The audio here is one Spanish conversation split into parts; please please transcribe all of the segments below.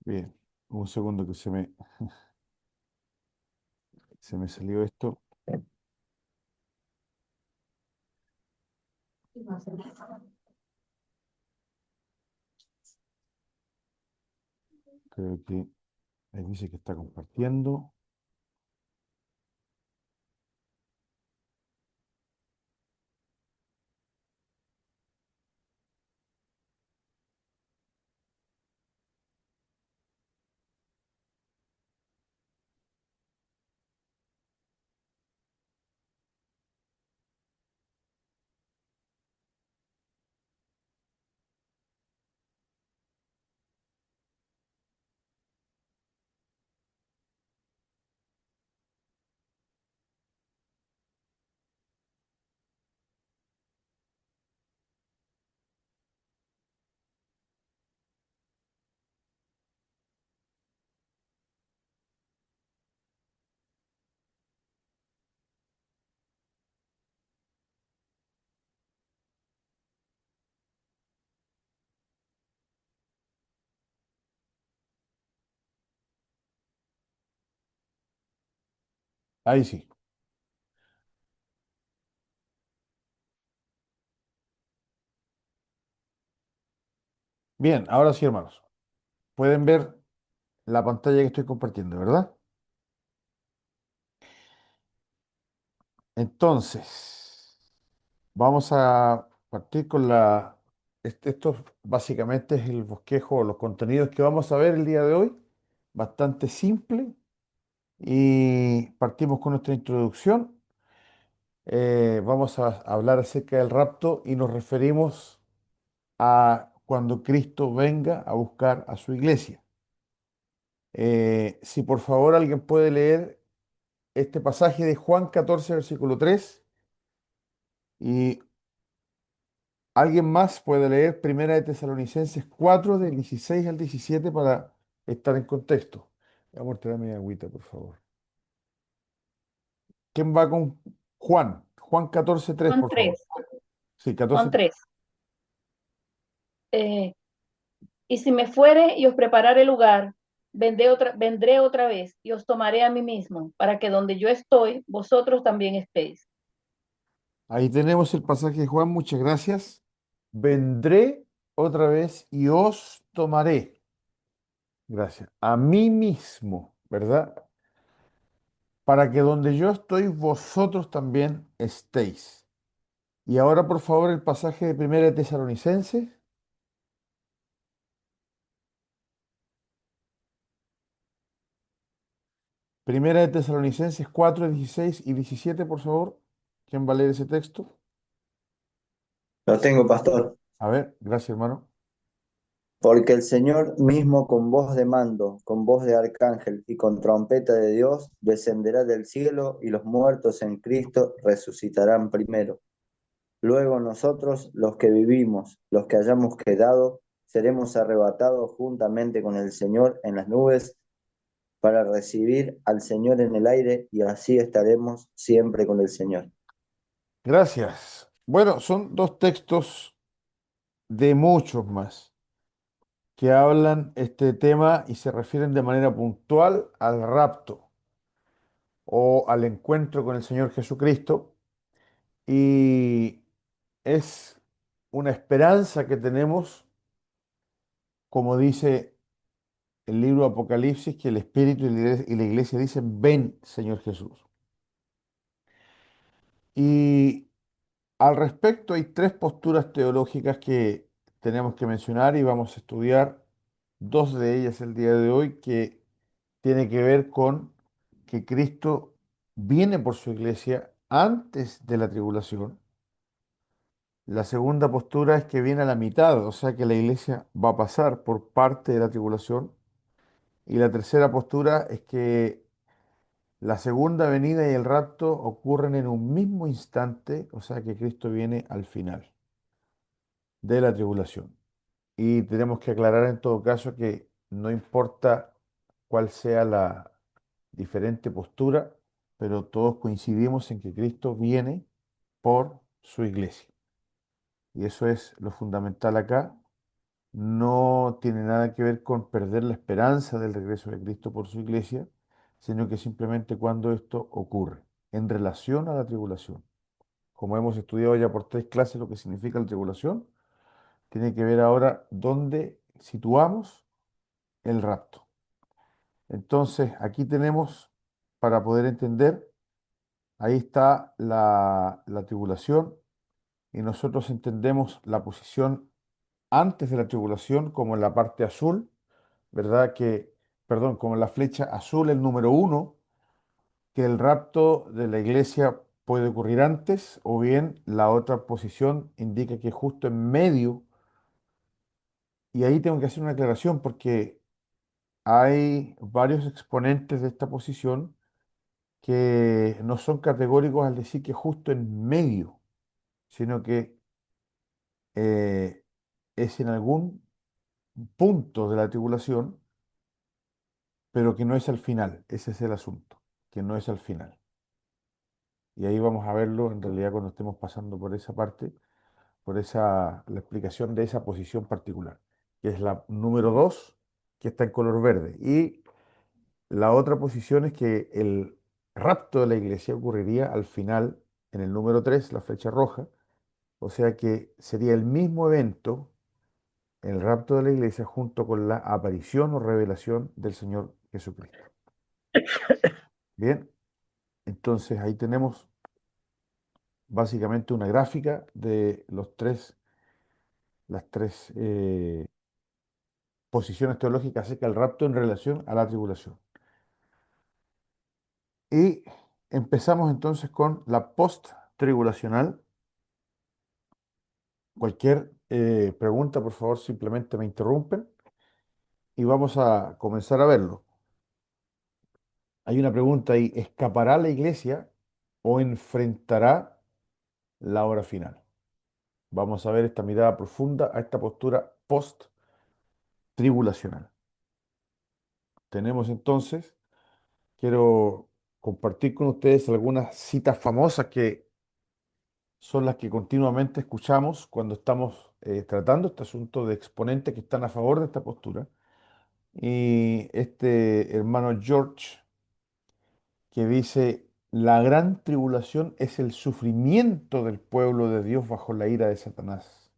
Bien, un segundo que se me salió esto. Creo que ahí dice que está compartiendo. Ahí sí. Bien, ahora sí, hermanos. Pueden ver la pantalla que estoy compartiendo, ¿verdad? Entonces, vamos a partir con esto básicamente es el bosquejo o los contenidos que vamos a ver el día de hoy. Bastante simple. Y partimos con nuestra introducción. Vamos a hablar acerca del rapto y nos referimos a cuando Cristo venga a buscar a su iglesia. Si por favor alguien puede leer este pasaje de Juan 14, versículo 3, y alguien más puede leer Primera de Tesalonicenses 4, del 16 al 17 para estar en contexto. Vamos a traerme agüita, por favor. ¿Quién va con Juan? Juan 14, 3, Juan por favor. 3, Sí, 14, Juan 3. 3. Eh, y si me fuere y os preparare lugar, vendré otra vez y os tomaré a mí mismo, para que donde yo estoy, vosotros también estéis. Ahí tenemos el pasaje de Juan, muchas gracias. Vendré otra vez y os tomaré. Gracias. A mí mismo, ¿verdad? Para que donde yo estoy, vosotros también estéis. Y ahora, por favor, el pasaje de Primera de Tesalonicenses. Primera de Tesalonicenses 4, 16 y 17, por favor. ¿Quién va a leer ese texto? Lo tengo, pastor. A ver, gracias, hermano. Porque el Señor mismo con voz de mando, con voz de arcángel y con trompeta de Dios descenderá del cielo y los muertos en Cristo resucitarán primero. Luego nosotros, los que vivimos, los que hayamos quedado, seremos arrebatados juntamente con el Señor en las nubes para recibir al Señor en el aire y así estaremos siempre con el Señor. Gracias. Bueno, son dos textos de muchos más que hablan este tema y se refieren de manera puntual al rapto o al encuentro con el Señor Jesucristo. Y es una esperanza que tenemos, como dice el libro de Apocalipsis, que el Espíritu y la iglesia dicen, ven, Señor Jesús. Y al respecto hay tres posturas teológicas que tenemos que mencionar y vamos a estudiar dos de ellas el día de hoy que tiene que ver con que Cristo viene por su iglesia antes de la tribulación. La segunda postura es que viene a la mitad, o sea que la iglesia va a pasar por parte de la tribulación. Y la tercera postura es que la segunda venida y el rapto ocurren en un mismo instante, o sea que Cristo viene al final de la tribulación. Y tenemos que aclarar en todo caso que no importa cuál sea la diferente postura, pero todos coincidimos en que Cristo viene por su iglesia. Y eso es lo fundamental acá. no tiene nada que ver con perder la esperanza del regreso de Cristo por su iglesia, sino que simplemente cuando esto ocurre, en relación a la tribulación. Como hemos estudiado ya por 3 clases lo que significa la tribulación, tiene que ver ahora dónde situamos el rapto. Entonces, aquí tenemos, para poder entender, ahí está la tribulación y nosotros entendemos la posición antes de la tribulación como en la parte azul, ¿verdad? Perdón, como en la flecha azul, el número 1, que el rapto de la iglesia puede ocurrir antes, o bien la otra posición indica que justo en medio, y ahí tengo que hacer una aclaración porque hay varios exponentes de esta posición que no son categóricos al decir que justo en medio, sino que eh, es en algún punto de la tribulación, pero que no es al final. Ese es el asunto, que no es al final. Y ahí vamos a verlo en realidad cuando estemos pasando por esa parte, la explicación de esa posición particular, que es la número 2 que está en color verde. Y la otra posición es que el rapto de la iglesia ocurriría al final, en el número 3 la flecha roja, o sea que sería el mismo evento, el rapto de la iglesia, junto con la aparición o revelación del Señor Jesucristo. Bien, entonces ahí tenemos básicamente una gráfica de las tres posiciones teológicas acerca del rapto en relación a la tribulación. Y empezamos entonces con la post-tribulacional. Cualquier pregunta, por favor, simplemente me interrumpen y vamos a comenzar a verlo. Hay una pregunta ahí: ¿escapará la iglesia o enfrentará la hora final? Vamos a ver esta mirada profunda a esta postura post-tribulacional. Tenemos entonces, quiero compartir con ustedes algunas citas famosas que son las que continuamente escuchamos cuando estamos tratando este asunto de exponentes que están a favor de esta postura. Y este hermano George, que dice: la gran tribulación es el sufrimiento del pueblo de Dios bajo la ira de Satanás.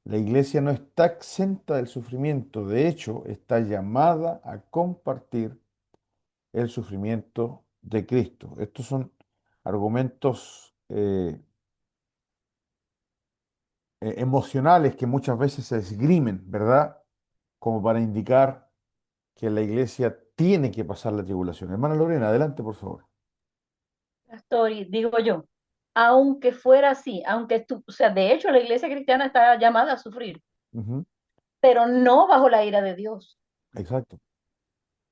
La iglesia no está exenta del sufrimiento, de hecho, está llamada a compartir el sufrimiento de Cristo. Estos son argumentos emocionales que muchas veces se esgrimen, ¿verdad? Como para indicar que la iglesia tiene que pasar la tribulación. Hermana Lorena, adelante, por favor. Pastor, y digo yo, aunque fuera así, aunque tú, o sea, de hecho la iglesia cristiana está llamada a sufrir, Ujú, pero no bajo la ira de Dios. exacto,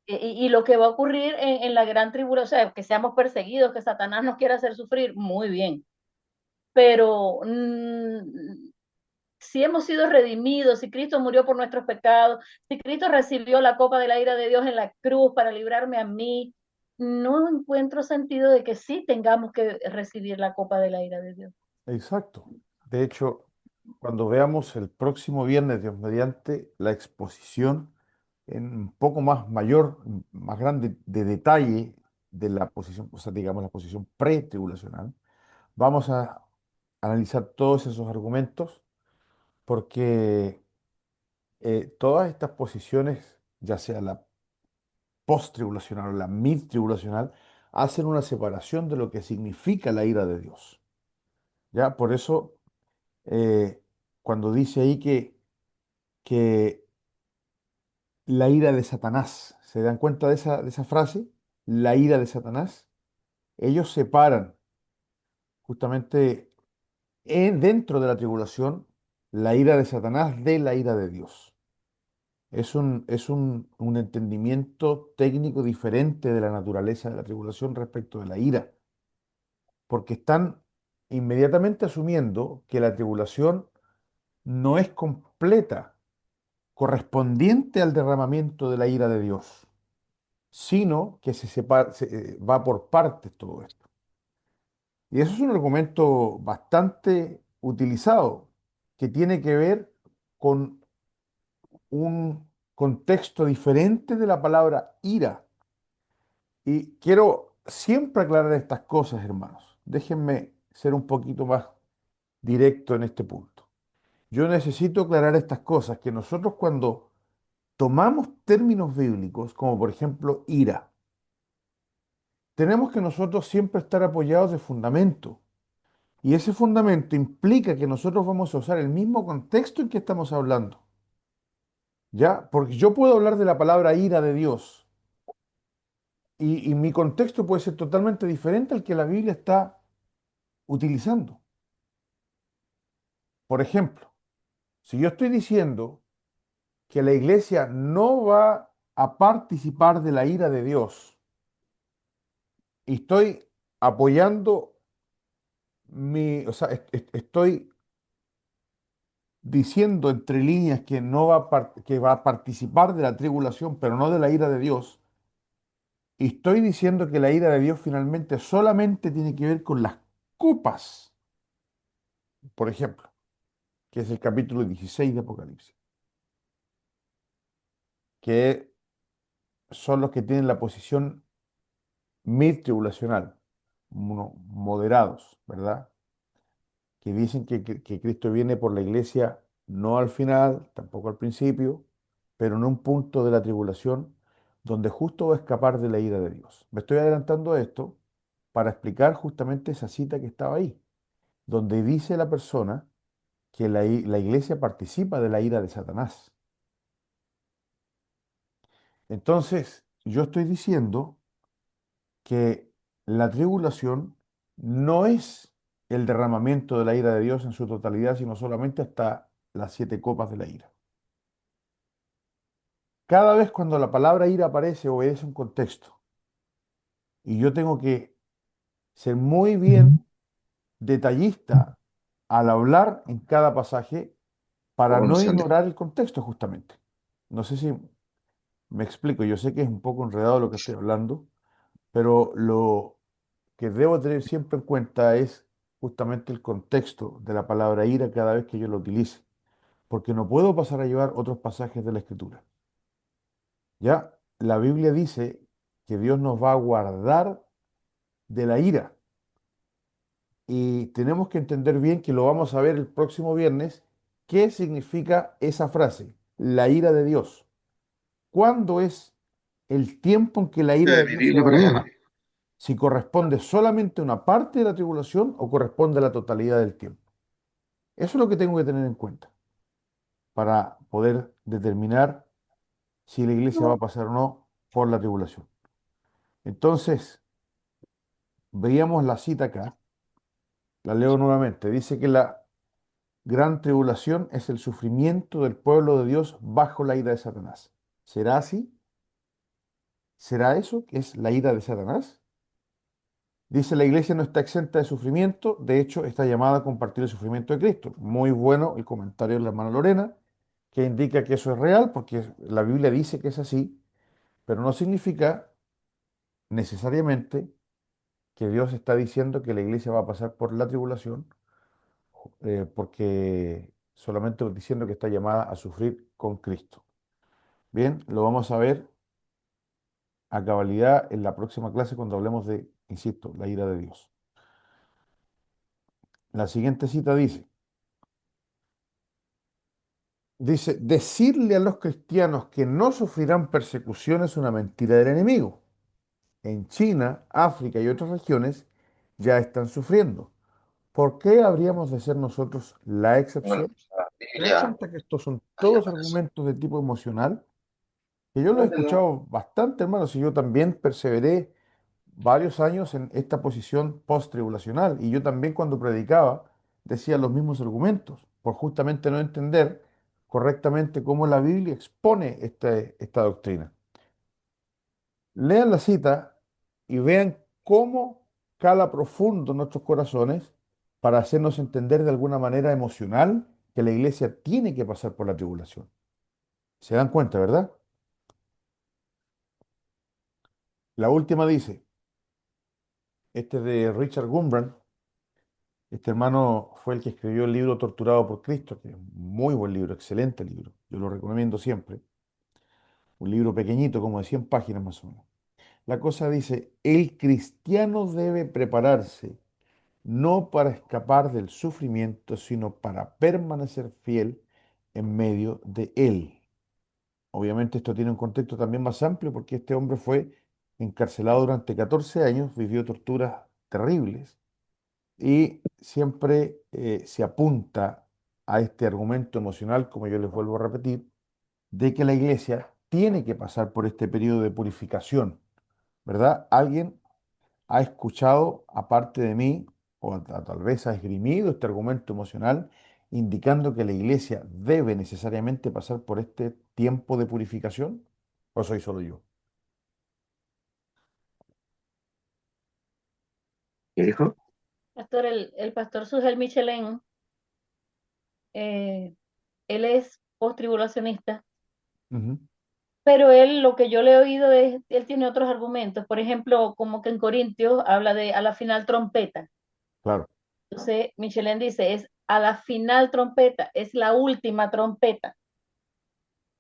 Y lo que va a ocurrir en la gran tribulación, o sea, que seamos perseguidos, que Satanás nos quiera hacer sufrir, muy bien. Pero si hemos sido redimidos, si Cristo murió por nuestros pecados, si Cristo recibió la copa de la ira de Dios en la cruz para librarme a mí, no encuentro sentido de que sí tengamos que recibir la copa de la ira de Dios. exacto. De hecho, cuando veamos el próximo viernes, Dios mediante, la exposición en un poco más mayor, más grande de detalle de la posición, o sea, digamos, la posición pretribulacional, vamos a analizar todos esos argumentos porque todas estas posiciones, ya sea la post-tribulacional o la mid-tribulacional, hacen una separación de lo que significa la ira de Dios. ¿Ya? Por eso, eh, cuando dice ahí que la ira de Satanás, ¿se dan cuenta de esa frase? La ira de Satanás. Ellos separan justamente dentro de la tribulación la ira de Satanás de la ira de Dios. Es un entendimiento técnico diferente de la naturaleza de la tribulación respecto de la ira, porque están inmediatamente asumiendo que la tribulación no es completa, correspondiente al derramamiento de la ira de Dios, sino que va por partes todo esto. Y eso es un argumento bastante utilizado, que tiene que ver con un contexto diferente de la palabra ira. Y quiero siempre aclarar estas cosas, hermanos. Déjenme ser un poquito más directo en este punto. Yo necesito aclarar estas cosas, que nosotros cuando tomamos términos bíblicos, como por ejemplo ira, tenemos que nosotros siempre estar apoyados de fundamento. Y ese fundamento implica que nosotros vamos a usar el mismo contexto en que estamos hablando. ¿Ya? Porque yo puedo hablar de la palabra ira de Dios y mi contexto puede ser totalmente diferente al que la Biblia está utilizando. Por ejemplo, si yo estoy diciendo que la iglesia no va a participar de la ira de Dios y estoy apoyando o sea, estoy diciendo entre líneas que no va a que va a participar de la tribulación, pero no de la ira de Dios, y estoy diciendo que la ira de Dios finalmente solamente tiene que ver con las copas, por ejemplo, que es el capítulo 16 de Apocalipsis, que son los que tienen la posición mid-tribulacional, moderados, ¿verdad? Que dicen que Cristo viene por la iglesia no al final, tampoco al principio, pero en un punto de la tribulación donde justo va a escapar de la ira de Dios. Me estoy adelantando a esto para explicar justamente esa cita que estaba ahí, donde dice la persona que la iglesia participa de la ira de Satanás. Entonces, yo estoy diciendo que la tribulación no es el derramamiento de la ira de Dios en su totalidad, sino solamente hasta las siete copas de la ira. Cada vez cuando la palabra ira aparece, obedece un contexto. Y yo tengo que ser muy bien detallista al hablar en cada pasaje para Bueno, no Santiago. ignorar el contexto justamente. No sé si me explico, yo sé que es un poco enredado lo que estoy hablando, pero lo que debo tener siempre en cuenta es justamente el contexto de la palabra ira cada vez que yo lo utilice, porque no puedo pasar a llevar otros pasajes de la Escritura. Ya, la Biblia dice que Dios nos va a guardar de la ira y tenemos que entender bien que lo vamos a ver el próximo viernes, qué significa esa frase, la ira de Dios. ¿Cuándo es el tiempo en que la ira de Dios se va a derramar? Si corresponde solamente a una parte de la tribulación o corresponde a la totalidad del tiempo. Eso es lo que tengo que tener en cuenta para poder determinar si la iglesia va a pasar o no por la tribulación. Entonces, veíamos la cita acá, la leo nuevamente. Dice que la gran tribulación es el sufrimiento del pueblo de Dios bajo la ira de Satanás. ¿Será así? ¿Será eso que es la ira de Satanás? Dice, la iglesia no está exenta de sufrimiento, de hecho está llamada a compartir el sufrimiento de Cristo. Muy bueno el comentario de la hermana Lorena, que indica que eso es real, porque la Biblia dice que es así, pero no significa necesariamente que Dios está diciendo que la iglesia va a pasar por la tribulación, porque solamente diciendo que está llamada a sufrir con Cristo. Bien, lo vamos a ver a cabalidad en la próxima clase cuando hablemos de, insisto, la ira de Dios. La siguiente cita dice, decirle a los cristianos que no sufrirán persecución es una mentira del enemigo. En China, África y otras regiones ya están sufriendo. ¿Por qué habríamos de ser nosotros la Bueno, excepción? la ¿Te das Biblia cuenta que estos son hay todos amenazas. argumentos de tipo emocional? Que yo los he escuchado bastante, hermanos, y yo también perseveré varios años en esta posición post-tribulacional. Y yo también cuando predicaba decía los mismos argumentos, por justamente no entender correctamente cómo la Biblia expone esta doctrina. Lean la cita y vean cómo cala profundo en nuestros corazones para hacernos entender de alguna manera emocional que la iglesia tiene que pasar por la tribulación. ¿Se dan cuenta, verdad? La última dice, este es de Richard Gumbrand, Este hermano fue el que escribió el libro Torturado por Cristo, que es un muy buen libro, excelente libro. Yo lo recomiendo siempre. Un libro pequeñito, como de 100 páginas más o menos. La cosa dice, el cristiano debe prepararse no para escapar del sufrimiento, sino para permanecer fiel en medio de él. Obviamente esto tiene un contexto también más amplio porque este hombre fue encarcelado durante 14 años, vivió torturas terribles y siempre se apunta a este argumento emocional, como yo les vuelvo a repetir, de que la iglesia tiene que pasar por este periodo de purificación, ¿verdad? ¿Alguien ha escuchado, aparte de mí, o tal vez ha esgrimido este argumento emocional, indicando que la iglesia debe necesariamente pasar por este tiempo de purificación? ¿O soy solo yo? ¿Qué dijo? Pastor, el pastor Sugel Michelén, eh, él es postribulacionista, Ujú. pero él, lo que yo le he oído es, él tiene otros argumentos. Por ejemplo, como que en Corintios habla de a la final trompeta. Claro. Entonces, Michelén dice, es a la final trompeta, es la última trompeta.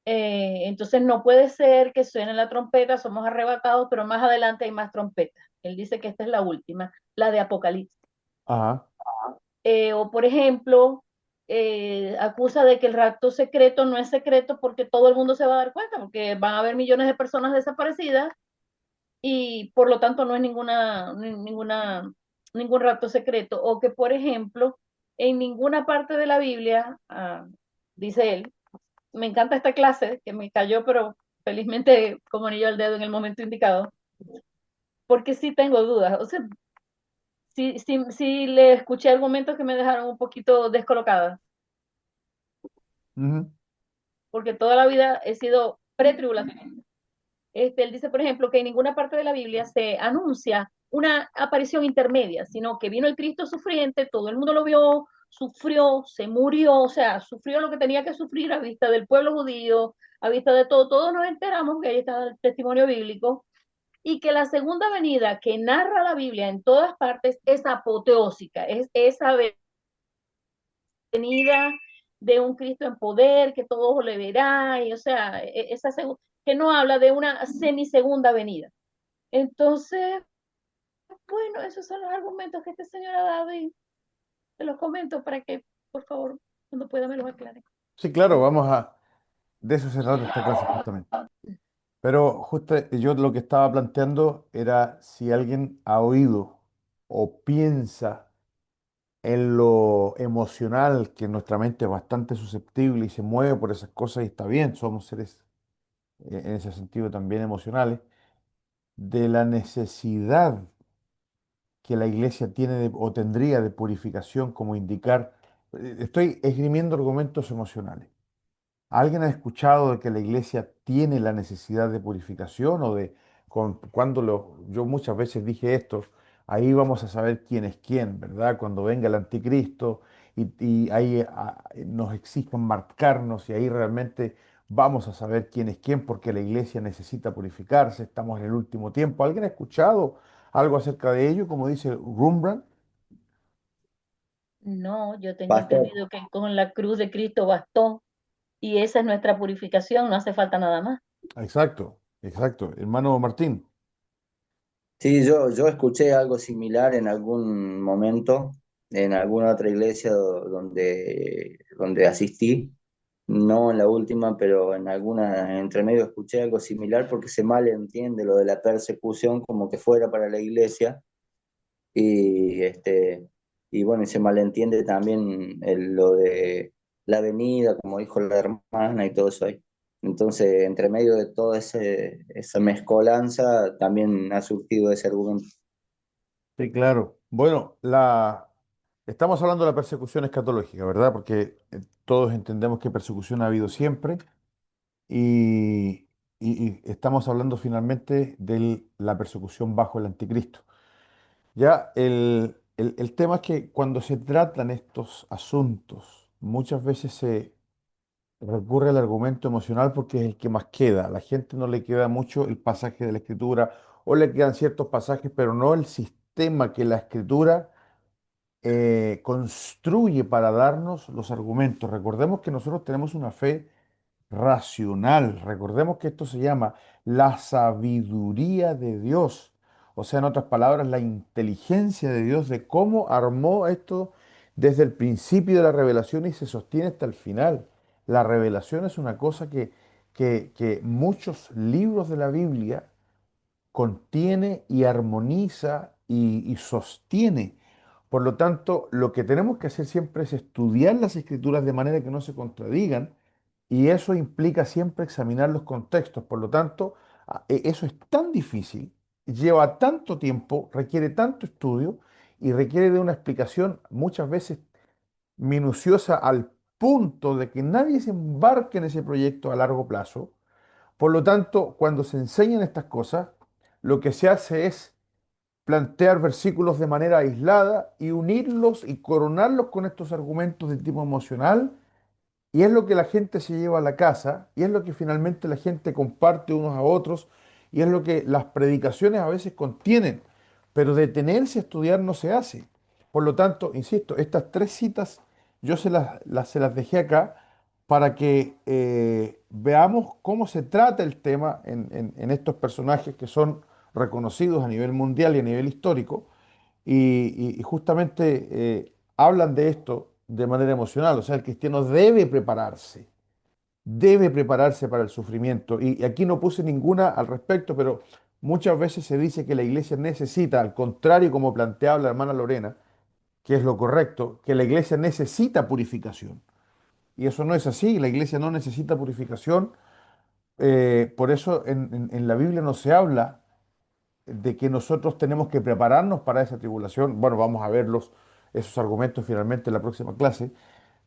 Entonces no puede ser que suene la trompeta, somos arrebatados, pero más adelante hay más trompetas. Él dice que esta es la última, la de Apocalipsis. Ajá. O por ejemplo, acusa de que el rapto secreto no es secreto porque todo el mundo se va a dar cuenta, porque van a haber millones de personas desaparecidas y por lo tanto no es ningún rapto secreto. O que, por ejemplo, en ninguna parte de la Biblia, dice él, me encanta esta clase que me cayó, pero felizmente como anillo al dedo en el momento indicado, porque sí tengo dudas. O sea, sí le escuché argumentos que me dejaron un poquito descolocada, Ujú. porque toda la vida he sido pretribulacionista. Él dice, por ejemplo, que en ninguna parte de la Biblia se anuncia una aparición intermedia, sino que vino el Cristo sufriente, todo el mundo lo vio, sufrió, se murió, o sea, sufrió lo que tenía que sufrir a vista del pueblo judío, a vista de todo, todos nos enteramos que ahí está el testimonio bíblico, y que la segunda venida que narra la Biblia en todas partes es apoteósica, es esa venida de un Cristo en poder, que todo le verá, y o sea, que no habla de una semisegunda venida. Entonces, bueno, esos son los argumentos que este señor ha dado y te los comento para que, por favor, cuando pueda me los aclare. Sí, claro, vamos a... De eso se trata esta clase justamente. Pero justo yo lo que estaba planteando era si alguien ha oído o piensa en lo emocional, que nuestra mente es bastante susceptible y se mueve por esas cosas y está bien, somos seres en ese sentido también emocionales, de la necesidad que la iglesia tiene o tendría de purificación, como indicar, estoy esgrimiendo argumentos emocionales. ¿Alguien ha escuchado de que la iglesia tiene la necesidad de purificación o de yo muchas veces dije esto, ahí vamos a saber quién es quién, ¿verdad? Cuando venga el anticristo y ahí nos exijan marcarnos y ahí realmente vamos a saber quién es quién porque la iglesia necesita purificarse, estamos en el último tiempo. ¿Alguien ha escuchado algo acerca de ello, como dice Rembrandt? No, yo tengo Pastor, entendido que con la cruz de Cristo bastó y esa es nuestra purificación, no hace falta nada más. Exacto, exacto. Hermano Martín. sí, yo escuché algo similar en algún momento, en alguna otra iglesia donde asistí, no en la última, pero en alguna, entre medio escuché algo similar porque se malentiende lo de la persecución como que fuera para la iglesia y, y bueno, y se malentiende también lo de la venida, como dijo la hermana y todo eso ahí. Entonces, entre medio de toda esa mezcolanza, también ha surgido ese argumento. Sí, claro. Bueno, estamos hablando de la persecución escatológica, ¿verdad? Porque todos entendemos que persecución ha habido siempre y, y estamos hablando finalmente de la persecución bajo el anticristo. Ya el tema es que cuando se tratan estos asuntos, muchas veces se recurre al argumento emocional porque es el que más queda. A la gente no le queda mucho el pasaje de la escritura o le quedan ciertos pasajes, pero no el sistema que la escritura construye para darnos los argumentos. Recordemos que nosotros tenemos una fe racional. Recordemos que esto se llama la sabiduría de Dios. O sea, en otras palabras, la inteligencia de Dios de cómo armó esto desde el principio de la revelación y se sostiene hasta el final. La revelación es una cosa que muchos libros de la Biblia contiene y armoniza y sostiene. Por lo tanto, lo que tenemos que hacer siempre es estudiar las escrituras de manera que no se contradigan y eso implica siempre examinar los contextos. Por lo tanto, eso es tan difícil, lleva tanto tiempo, requiere tanto estudio y requiere de una explicación muchas veces minuciosa al punto de que nadie se embarque en ese proyecto a largo plazo. Por lo tanto, cuando se enseñan estas cosas, lo que se hace es plantear versículos de manera aislada y unirlos y coronarlos con estos argumentos de tipo emocional y es lo que la gente se lleva a la casa, y es lo que finalmente la gente comparte unos a otros, y es lo que las predicaciones a veces contienen, pero detenerse a estudiar no se hace. Por lo tanto, insisto, estas tres citas yo se las dejé acá para que veamos cómo se trata el tema en estos personajes que son reconocidos a nivel mundial y a nivel histórico, y justamente hablan de esto de manera emocional. O sea, el cristiano debe prepararse para el sufrimiento. Y aquí no puse ninguna al respecto, pero muchas veces se dice que la iglesia necesita, al contrario como planteaba la hermana Lorena, que es lo correcto, que la iglesia necesita purificación. Y eso no es así, la iglesia no necesita purificación. Por eso en la Biblia no se habla de que nosotros tenemos que prepararnos para esa tribulación. Bueno, vamos a verlos, esos argumentos finalmente en la próxima clase,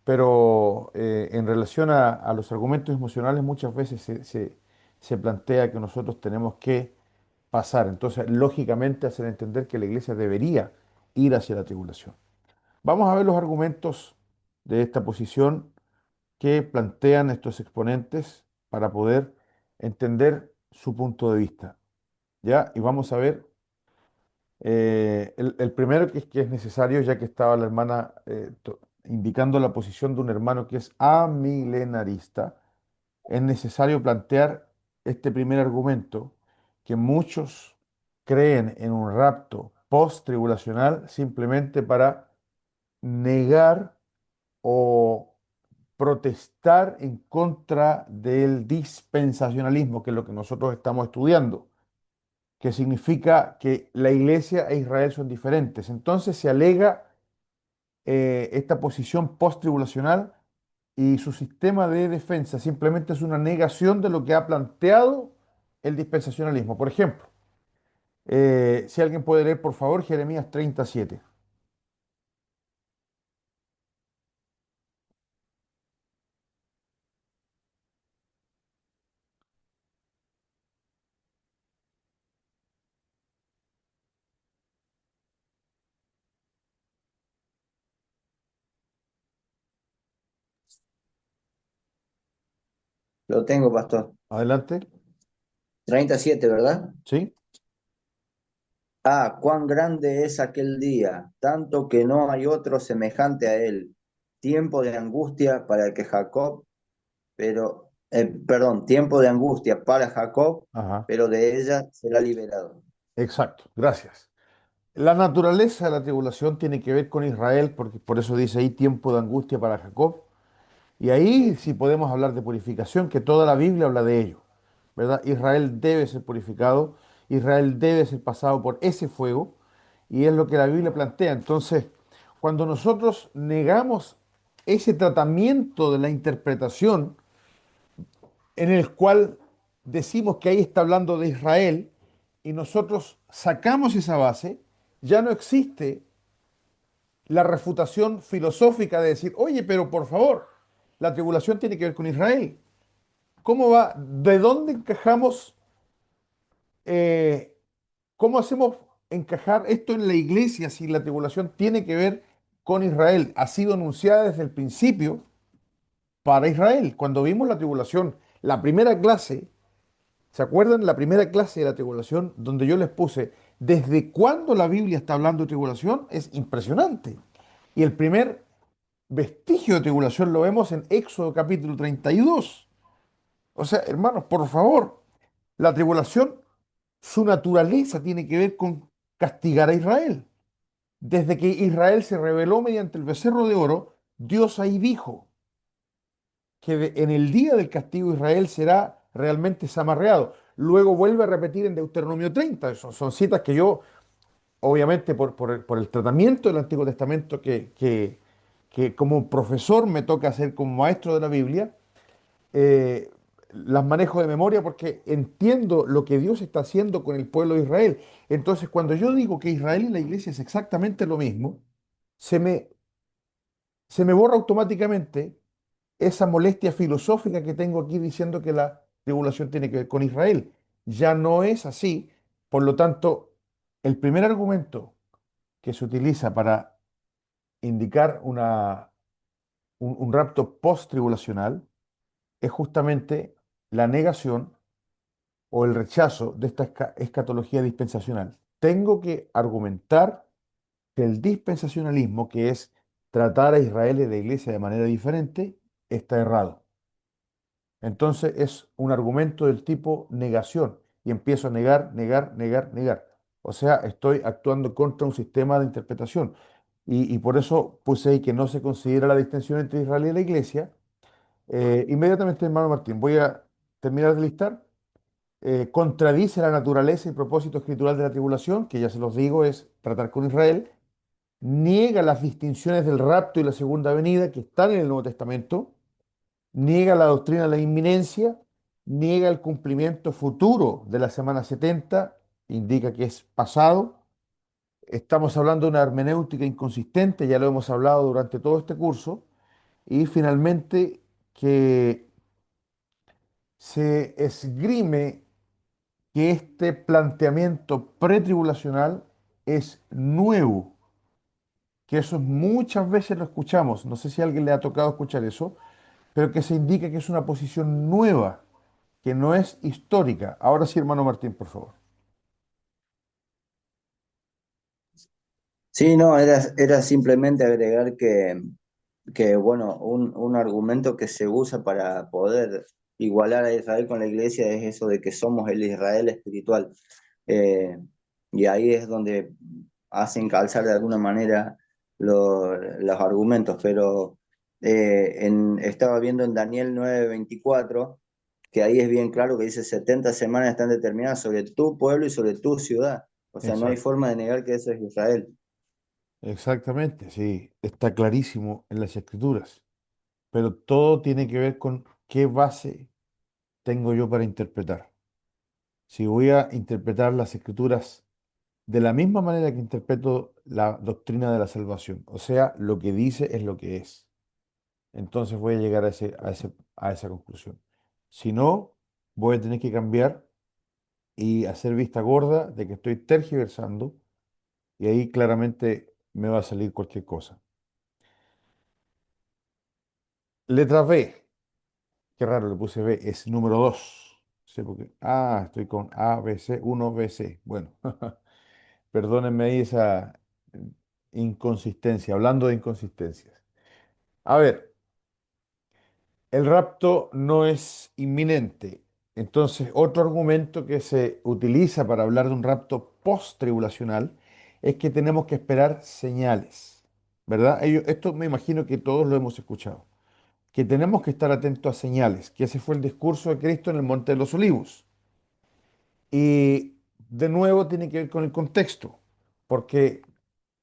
pero en relación a los argumentos emocionales muchas veces se plantea que nosotros tenemos que pasar. Entonces, lógicamente, hacer entender que la iglesia debería ir hacia la tribulación. Vamos a ver los argumentos de esta posición que plantean estos exponentes para poder entender su punto de vista. ¿Ya? Y vamos a ver el primero que es necesario, ya que estaba la hermana indicando la posición de un hermano que es amilenarista, es necesario plantear este primer argumento, que muchos creen en un rapto post-tribulacional simplemente para negar o protestar en contra del dispensacionalismo, que es lo que nosotros estamos estudiando, que significa que la iglesia e Israel son diferentes. Entonces se alega esta posición post-tribulacional y su sistema de defensa simplemente es una negación de lo que ha planteado el dispensacionalismo. Por ejemplo, si alguien puede leer, por favor, Jeremías 37. Lo tengo, pastor. Adelante. 37, ¿verdad? ¿Sí? Ah, cuán grande es aquel día, tanto que no hay otro semejante a él. Tiempo de angustia para el que Jacob, perdón, tiempo de angustia para Jacob, Ajá. pero de ella será liberado. Exacto. Gracias. La naturaleza de la tribulación tiene que ver con Israel, porque por eso dice ahí tiempo de angustia para Jacob. Y ahí sí podemos hablar de purificación, que toda la Biblia habla de ello, ¿verdad? Israel debe ser purificado, Israel debe ser pasado por ese fuego, y es lo que la Biblia plantea. Entonces, cuando nosotros negamos ese tratamiento de la interpretación en el cual decimos que ahí está hablando de Israel, y nosotros sacamos esa base, ya no existe la refutación filosófica de decir, oye, pero por favor, la tribulación tiene que ver con Israel. ¿Cómo va? ¿De dónde encajamos? eh, ¿Cómo hacemos encajar esto en la iglesia si la tribulación tiene que ver con Israel? Ha sido anunciada desde el principio para Israel. Cuando vimos la tribulación, la primera clase, ¿se acuerdan? La primera clase de la tribulación, donde yo les puse, ¿desde cuándo la Biblia está hablando de tribulación? Es impresionante. Y el primer vestigio de tribulación lo vemos en Éxodo capítulo 32. O sea, hermanos, por favor, la tribulación, su naturaleza tiene que ver con castigar a Israel. Desde que Israel se rebeló mediante el becerro de oro, Dios ahí dijo que en el día del castigo Israel será realmente zamarreado. Luego vuelve a repetir en Deuteronomio 30. Son citas que yo, obviamente, por el tratamiento del Antiguo Testamento que como profesor me toca hacer como maestro de la Biblia, eh, las manejo de memoria porque entiendo lo que Dios está haciendo con el pueblo de Israel. Entonces, cuando yo digo que Israel y la iglesia es exactamente lo mismo, se me, se me borra automáticamente esa molestia filosófica que tengo aquí diciendo que la tribulación tiene que ver con Israel. Ya no es así. Por lo tanto, el primer argumento que se utiliza para indicar un rapto post-tribulacional es justamente la negación o el rechazo de esta escatología dispensacional. Tengo que argumentar que el dispensacionalismo, que es tratar a Israel y a la iglesia de manera diferente, está errado. Entonces es un argumento del tipo negación y empiezo a negar, negar, negar, negar. O sea, estoy actuando contra un sistema de interpretación. Y por eso puse ahí que no se considera la distinción entre Israel y la iglesia. Inmediatamente, hermano Martín, voy a terminar de listar. Contradice la naturaleza y propósito escritural de la tribulación, que ya se los digo, es tratar con Israel. Niega las distinciones del rapto y la segunda venida que están en el Nuevo Testamento, niega la doctrina de la inminencia, niega el cumplimiento futuro de la semana 70, indica que es pasado. Estamos hablando de una hermenéutica inconsistente, ya lo hemos hablado durante todo este curso. Y finalmente, que se esgrime que este planteamiento pretribulacional es nuevo, que eso muchas veces lo escuchamos, no sé si a alguien le ha tocado escuchar eso, pero que se indica que es una posición nueva, que no es histórica. Ahora sí, hermano Martín, por favor. Sí, no, era simplemente agregar que bueno, un argumento que se usa para poder igualar a Israel con la iglesia es eso de que somos el Israel espiritual. Eh, y ahí es donde hacen calzar de alguna manera los argumentos, pero estaba viendo en Daniel 9:24 que ahí es bien claro que dice 70 semanas están determinadas sobre tu pueblo y sobre tu ciudad. O sea, no hay Exacto. forma de negar que eso es Israel. Exactamente, sí, está clarísimo en las escrituras, pero todo tiene que ver con qué base tengo yo para interpretar. Si voy a interpretar las escrituras de la misma manera que interpreto la doctrina de la salvación, o sea, lo que dice es lo que es, entonces voy a llegar a esa conclusión. Si no, voy a tener que cambiar y hacer vista gorda de que estoy tergiversando y ahí claramente me va a salir cualquier cosa. Letra B, qué raro le puse B, es número 2. Sí, porque, estoy con A, B, C, 1, B, C. Bueno, perdónenme ahí esa inconsistencia, hablando de inconsistencias. A ver, el rapto no es inminente. Entonces, otro argumento que se utiliza para hablar de un rapto post-tribulacional es que tenemos que esperar señales, ¿verdad? Esto me imagino que todos lo hemos escuchado, que tenemos que estar atentos a señales, que ese fue el discurso de Cristo en el Monte de los Olivos. Y de nuevo tiene que ver con el contexto, porque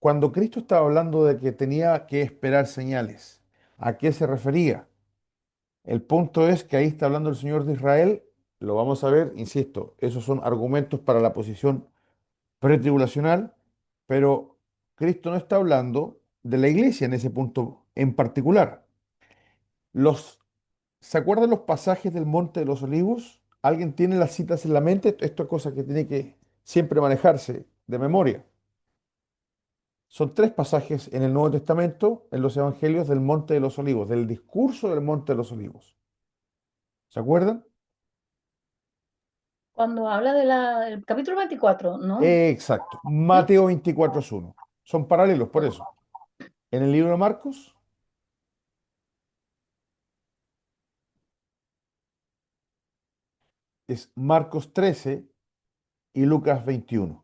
cuando Cristo estaba hablando de que tenía que esperar señales, ¿a qué se refería? El punto es que ahí está hablando el Señor de Israel, lo vamos a ver, insisto, esos son argumentos para la posición pretribulacional, pero Cristo no está hablando de la iglesia en ese punto en particular. Los, ¿Se acuerdan los pasajes del Monte de los Olivos? ¿Alguien tiene las citas en la mente? Esto es cosa que tiene que siempre manejarse de memoria. Son tres pasajes en el Nuevo Testamento, en los Evangelios del Monte de los Olivos, del discurso del Monte de los Olivos. ¿Se acuerdan? Cuando habla del capítulo 24, ¿no? Exacto. ¿Sí? Mateo 24:1. Son paralelos, por eso. En el libro de Marcos es Marcos 13 y Lucas 21.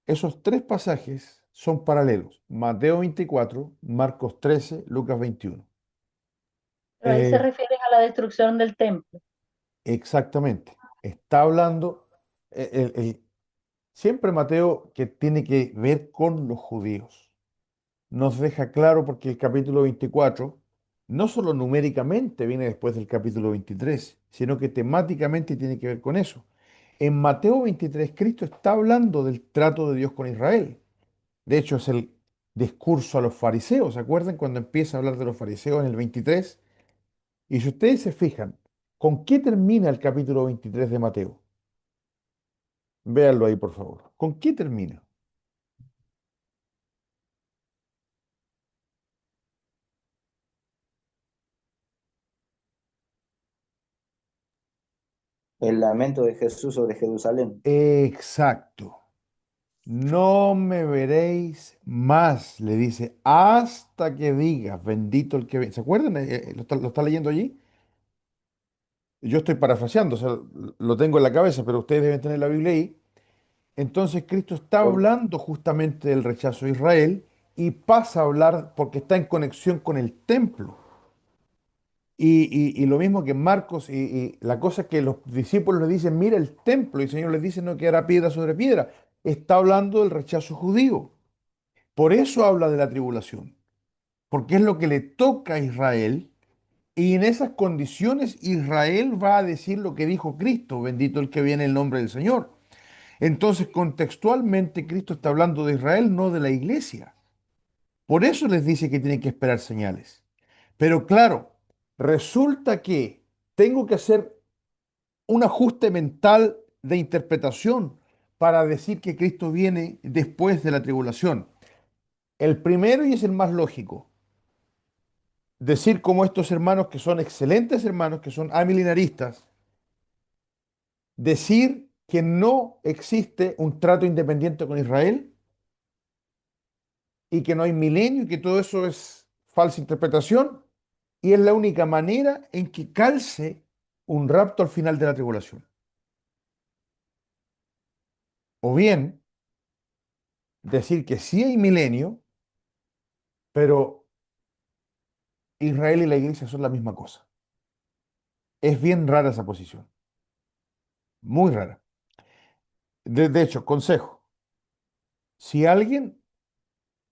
Esos tres pasajes son paralelos. Mateo 24, Marcos 13, Lucas 21. Pero ahí se Eh, refiere a la destrucción del templo. exactamente. Está hablando, siempre Mateo, que tiene que ver con los judíos, nos deja claro porque el capítulo 24 no solo numéricamente viene después del capítulo 23, sino que temáticamente tiene que ver con eso. En Mateo 23, Cristo está hablando del trato de Dios con Israel. De hecho, es el discurso a los fariseos. ¿Se acuerdan cuando empieza a hablar de los fariseos en el 23? Y si ustedes se fijan, ¿con qué termina el capítulo 23 de Mateo? Véanlo ahí, por favor. ¿Con qué termina? El lamento de Jesús sobre Jerusalén. Exacto. No me veréis más, le dice, hasta que digas, bendito el que viene. ¿Se acuerdan? Lo está leyendo allí? Yo estoy parafraseando, o sea, lo tengo en la cabeza, pero ustedes deben tener la Biblia ahí. Entonces Cristo está Por- hablando justamente del rechazo a Israel y pasa a hablar porque está en conexión con el templo. Y lo mismo que Marcos, y la cosa es que los discípulos le dicen, mira el templo, y el Señor les dice, no quedará piedra sobre piedra. Está hablando del rechazo judío. Por eso habla de la tribulación, porque es lo que le toca a Israel, y en esas condiciones Israel va a decir lo que dijo Cristo, bendito el que viene en el nombre del Señor. Entonces, contextualmente, Cristo está hablando de Israel, no de la iglesia. Por eso les dice que tienen que esperar señales. Pero claro, resulta que tengo que hacer un ajuste mental de interpretación para decir que Cristo viene después de la tribulación. El primero y es el más lógico, decir como estos hermanos que son excelentes hermanos, que son amilenaristas, decir que no existe un trato independiente con Israel y que no hay milenio y que todo eso es falsa interpretación y es la única manera en que calce un rapto al final de la tribulación. O bien decir que sí hay milenio, pero Israel y la iglesia son la misma cosa. Es bien rara esa posición, muy rara. De hecho, consejo, si alguien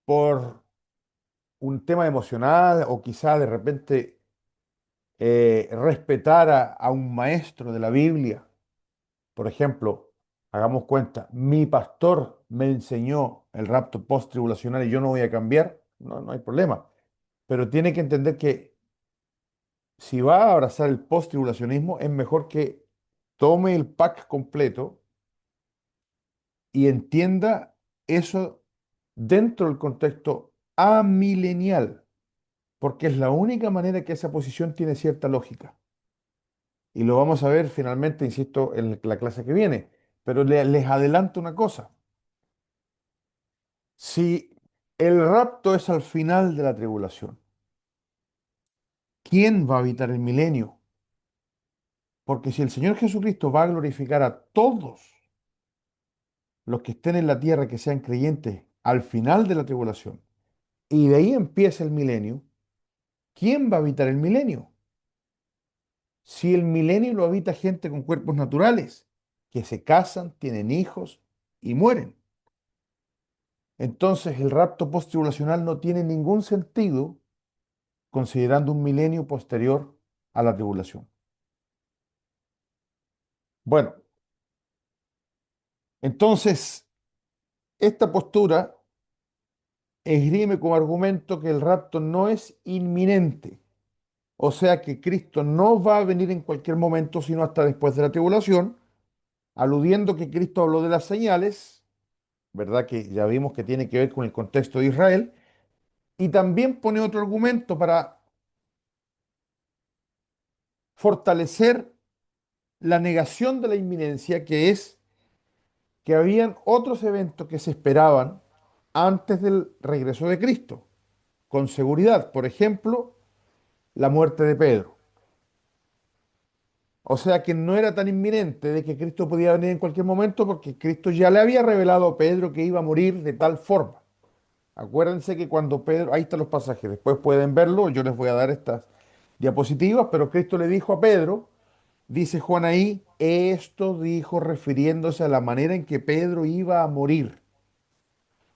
por un tema emocional o quizá de repente respetar a un maestro de la Biblia. Por ejemplo, hagamos cuenta, mi pastor me enseñó el rapto post-tribulacional y yo no voy a cambiar, no, no hay problema. Pero tiene que entender que si va a abrazar el post-tribulacionismo, es mejor que tome el pack completo y entienda eso dentro del contexto amilenial, porque es la única manera que esa posición tiene cierta lógica. Y lo vamos a ver finalmente, insisto, en la clase que viene. Pero les adelanto una cosa. Si el rapto es al final de la tribulación, ¿quién va a habitar el milenio? Porque si el Señor Jesucristo va a glorificar a todos los que estén en la tierra que sean creyentes al final de la tribulación, y de ahí empieza el milenio, ¿quién va a habitar el milenio? Si el milenio lo habita gente con cuerpos naturales, que se casan, tienen hijos y mueren. Entonces el rapto post-tribulacional no tiene ningún sentido considerando un milenio posterior a la tribulación. Bueno, entonces esta postura esgrime como argumento que el rapto no es inminente, o sea que Cristo no va a venir en cualquier momento, sino hasta después de la tribulación, aludiendo que Cristo habló de las señales, ¿verdad? Que ya vimos que tiene que ver con el contexto de Israel, y también pone otro argumento para fortalecer la negación de la inminencia, que es que habían otros eventos que se esperaban antes del regreso de Cristo. con seguridad. Por ejemplo, la muerte de Pedro. O sea que no era tan inminente de que Cristo podía venir en cualquier momento porque Cristo ya le había revelado a Pedro que iba a morir de tal forma. Acuérdense que cuando Pedro, ahí están los pasajes, después pueden verlo, yo les voy a dar estas diapositivas, pero Cristo le dijo a Pedro, dice Juan ahí, esto dijo refiriéndose a la manera en que Pedro iba a morir.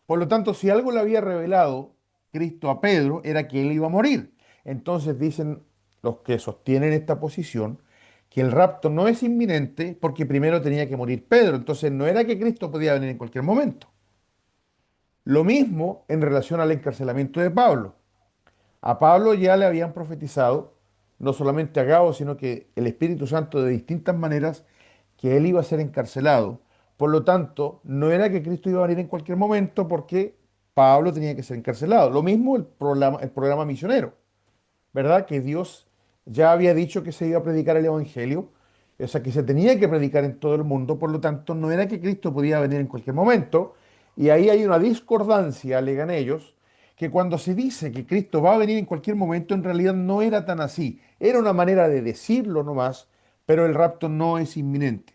Por lo tanto, si algo le había revelado Cristo a Pedro, era que él iba a morir. Entonces dicen los que sostienen esta posición que el rapto no es inminente porque primero tenía que morir Pedro. Entonces no era que Cristo podía venir en cualquier momento. Lo mismo en relación al encarcelamiento de Pablo. A Pablo ya le habían profetizado, no solamente a Gabo, sino que el Espíritu Santo de distintas maneras, que él iba a ser encarcelado. Por lo tanto, no era que Cristo iba a venir en cualquier momento porque Pablo tenía que ser encarcelado. Lo mismo el programa misionero. ¿Verdad? Que Dios ya había dicho que se iba a predicar el Evangelio, o sea, que se tenía que predicar en todo el mundo, por lo tanto, no era que Cristo podía venir en cualquier momento, y ahí hay una discordancia, alegan ellos, que cuando se dice que Cristo va a venir en cualquier momento, en realidad no era tan así, era una manera de decirlo nomás, pero el rapto no es inminente.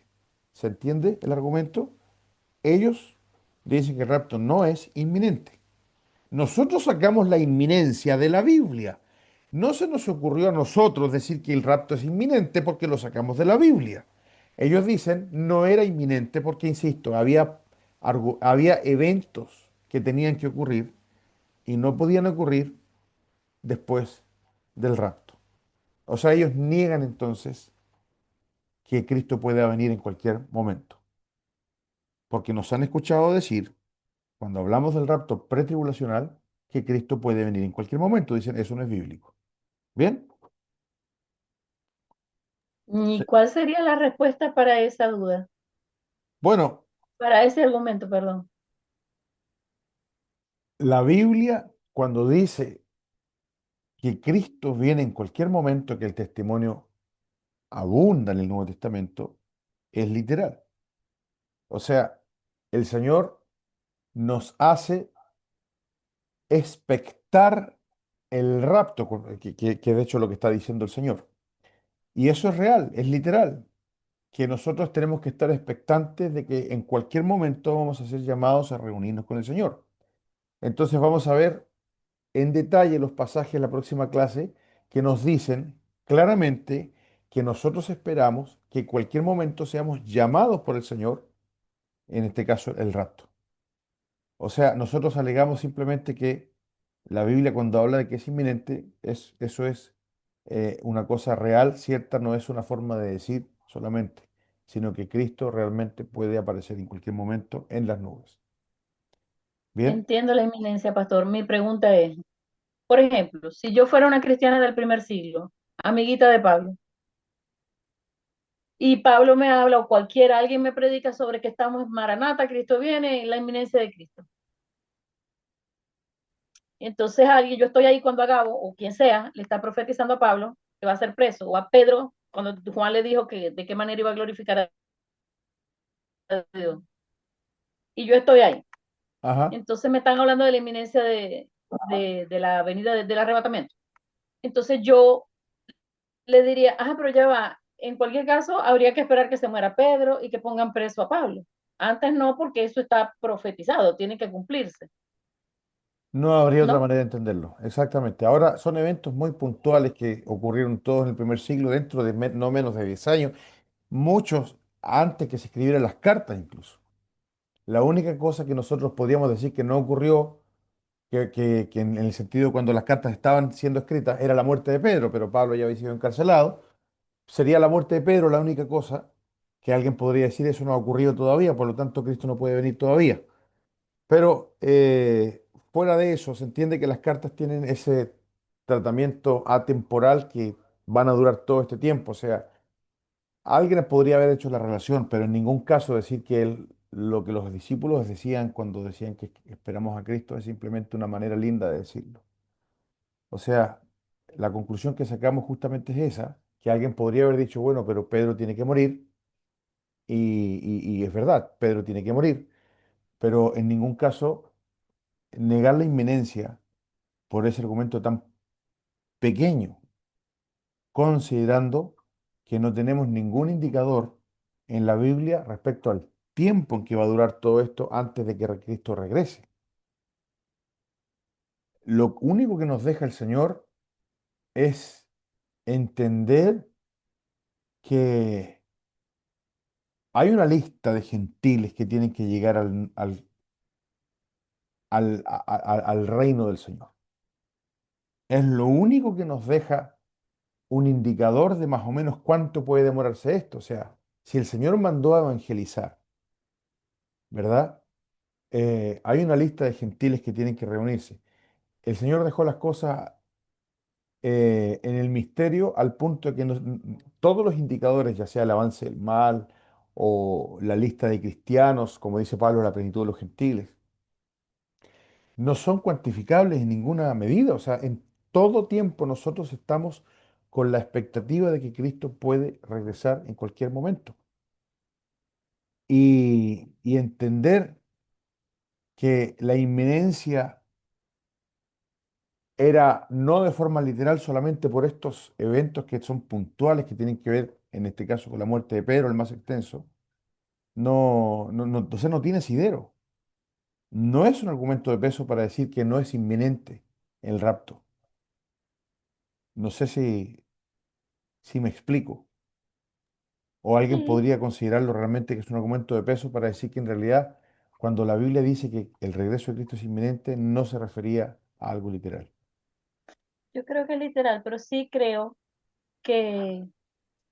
¿Se entiende el argumento? Ellos dicen que el rapto no es inminente. Nosotros sacamos la inminencia de la Biblia. No se nos ocurrió a nosotros decir que el rapto es inminente porque lo sacamos de la Biblia. Ellos dicen no era inminente porque, insisto, había eventos que tenían que ocurrir y no podían ocurrir después del rapto. O sea, ellos niegan entonces que Cristo pueda venir en cualquier momento, porque nos han escuchado decir, cuando hablamos del rapto pretribulacional, que Cristo puede venir en cualquier momento. Dicen, eso no es bíblico. ¿Bien? ¿Y Sí. cuál sería la respuesta para esa duda? Bueno, Para ese argumento, perdón. la Biblia, cuando dice que Cristo viene en cualquier momento, que el testimonio abunda en el Nuevo Testamento, es literal. O sea, el Señor nos hace expectar el rapto, que de hecho es lo que está diciendo el Señor. Y eso es real, es literal, que nosotros tenemos que estar expectantes de que en cualquier momento vamos a ser llamados a reunirnos con el Señor. Entonces vamos a ver en detalle los pasajes de la próxima clase que nos dicen claramente que nosotros esperamos que en cualquier momento seamos llamados por el Señor, en este caso el rapto. O sea, nosotros alegamos simplemente que la Biblia cuando habla de que es inminente, eso es una cosa real, cierta, no es una forma de decir solamente, sino que Cristo realmente puede aparecer en cualquier momento en las nubes. ¿Bien? Entiendo la inminencia, pastor. Mi pregunta es, por ejemplo, si yo fuera una cristiana del primer siglo, amiguita de Pablo, y Pablo me habla o cualquiera, alguien me predica sobre que estamos en Maranata, Cristo viene, y la inminencia de Cristo. Entonces alguien, yo estoy ahí cuando Agabo, o quien sea, le está profetizando a Pablo que va a ser preso, o a Pedro, cuando Juan le dijo que de qué manera iba a glorificar a Dios. Y yo estoy ahí. Ajá. Entonces me están hablando de la inminencia de la venida del arrebatamiento. Entonces yo le diría, pero ya va, en cualquier caso habría que esperar que se muera Pedro y que pongan preso a Pablo. Antes no, porque eso está profetizado, tiene que cumplirse, No habría otra ¿no? manera de entenderlo. Exactamente. Ahora son eventos muy puntuales que ocurrieron todos en el primer siglo, dentro de no menos de 10 años, muchos antes que se escribieran las cartas incluso. La única cosa que nosotros podíamos decir que no ocurrió, que en el sentido cuando las cartas estaban siendo escritas, era la muerte de Pedro, pero Pablo ya había sido encarcelado. Sería la muerte de Pedro la única cosa que alguien podría decir, eso no ha ocurrido todavía, por lo tanto Cristo no puede venir todavía. Pero fuera de eso, se entiende que las cartas tienen ese tratamiento atemporal que van a durar todo este tiempo. O sea, alguien podría haber hecho la relación, pero en ningún caso decir que lo que los discípulos decían cuando decían que esperamos a Cristo es simplemente una manera linda de decirlo. O sea, la conclusión que sacamos justamente es esa, que alguien podría haber dicho, bueno, pero Pedro tiene que morir, y es verdad, Pedro tiene que morir, pero en ningún caso negar la inminencia por ese argumento tan pequeño, considerando que no tenemos ningún indicador en la Biblia respecto al tiempo en que va a durar todo esto antes de que Cristo regrese. Lo único que nos deja el Señor es entender que hay una lista de gentiles que tienen que llegar al reino del Señor. Es lo único que nos deja un indicador de más o menos cuánto puede demorarse esto. O sea, si el Señor mandó a evangelizar, ¿verdad? Hay una lista de gentiles que tienen que reunirse. El Señor dejó las cosas en el misterio al punto de que todos los indicadores, ya sea el avance del mal o la lista de cristianos, como dice Pablo, la plenitud de los gentiles, no son cuantificables en ninguna medida. O sea, en todo tiempo nosotros estamos con la expectativa de que Cristo puede regresar en cualquier momento. Y entender que la inminencia era no de forma literal solamente por estos eventos que son puntuales, que tienen que ver, en este caso, con la muerte de Pedro, el más extenso, entonces no tiene asidero. No es un argumento de peso para decir que no es inminente el rapto. No sé si me explico. O alguien Sí, podría considerarlo realmente que es un argumento de peso para decir que en realidad, cuando la Biblia dice que el regreso de Cristo es inminente, no se refería a algo literal. yo creo que es literal, pero sí creo que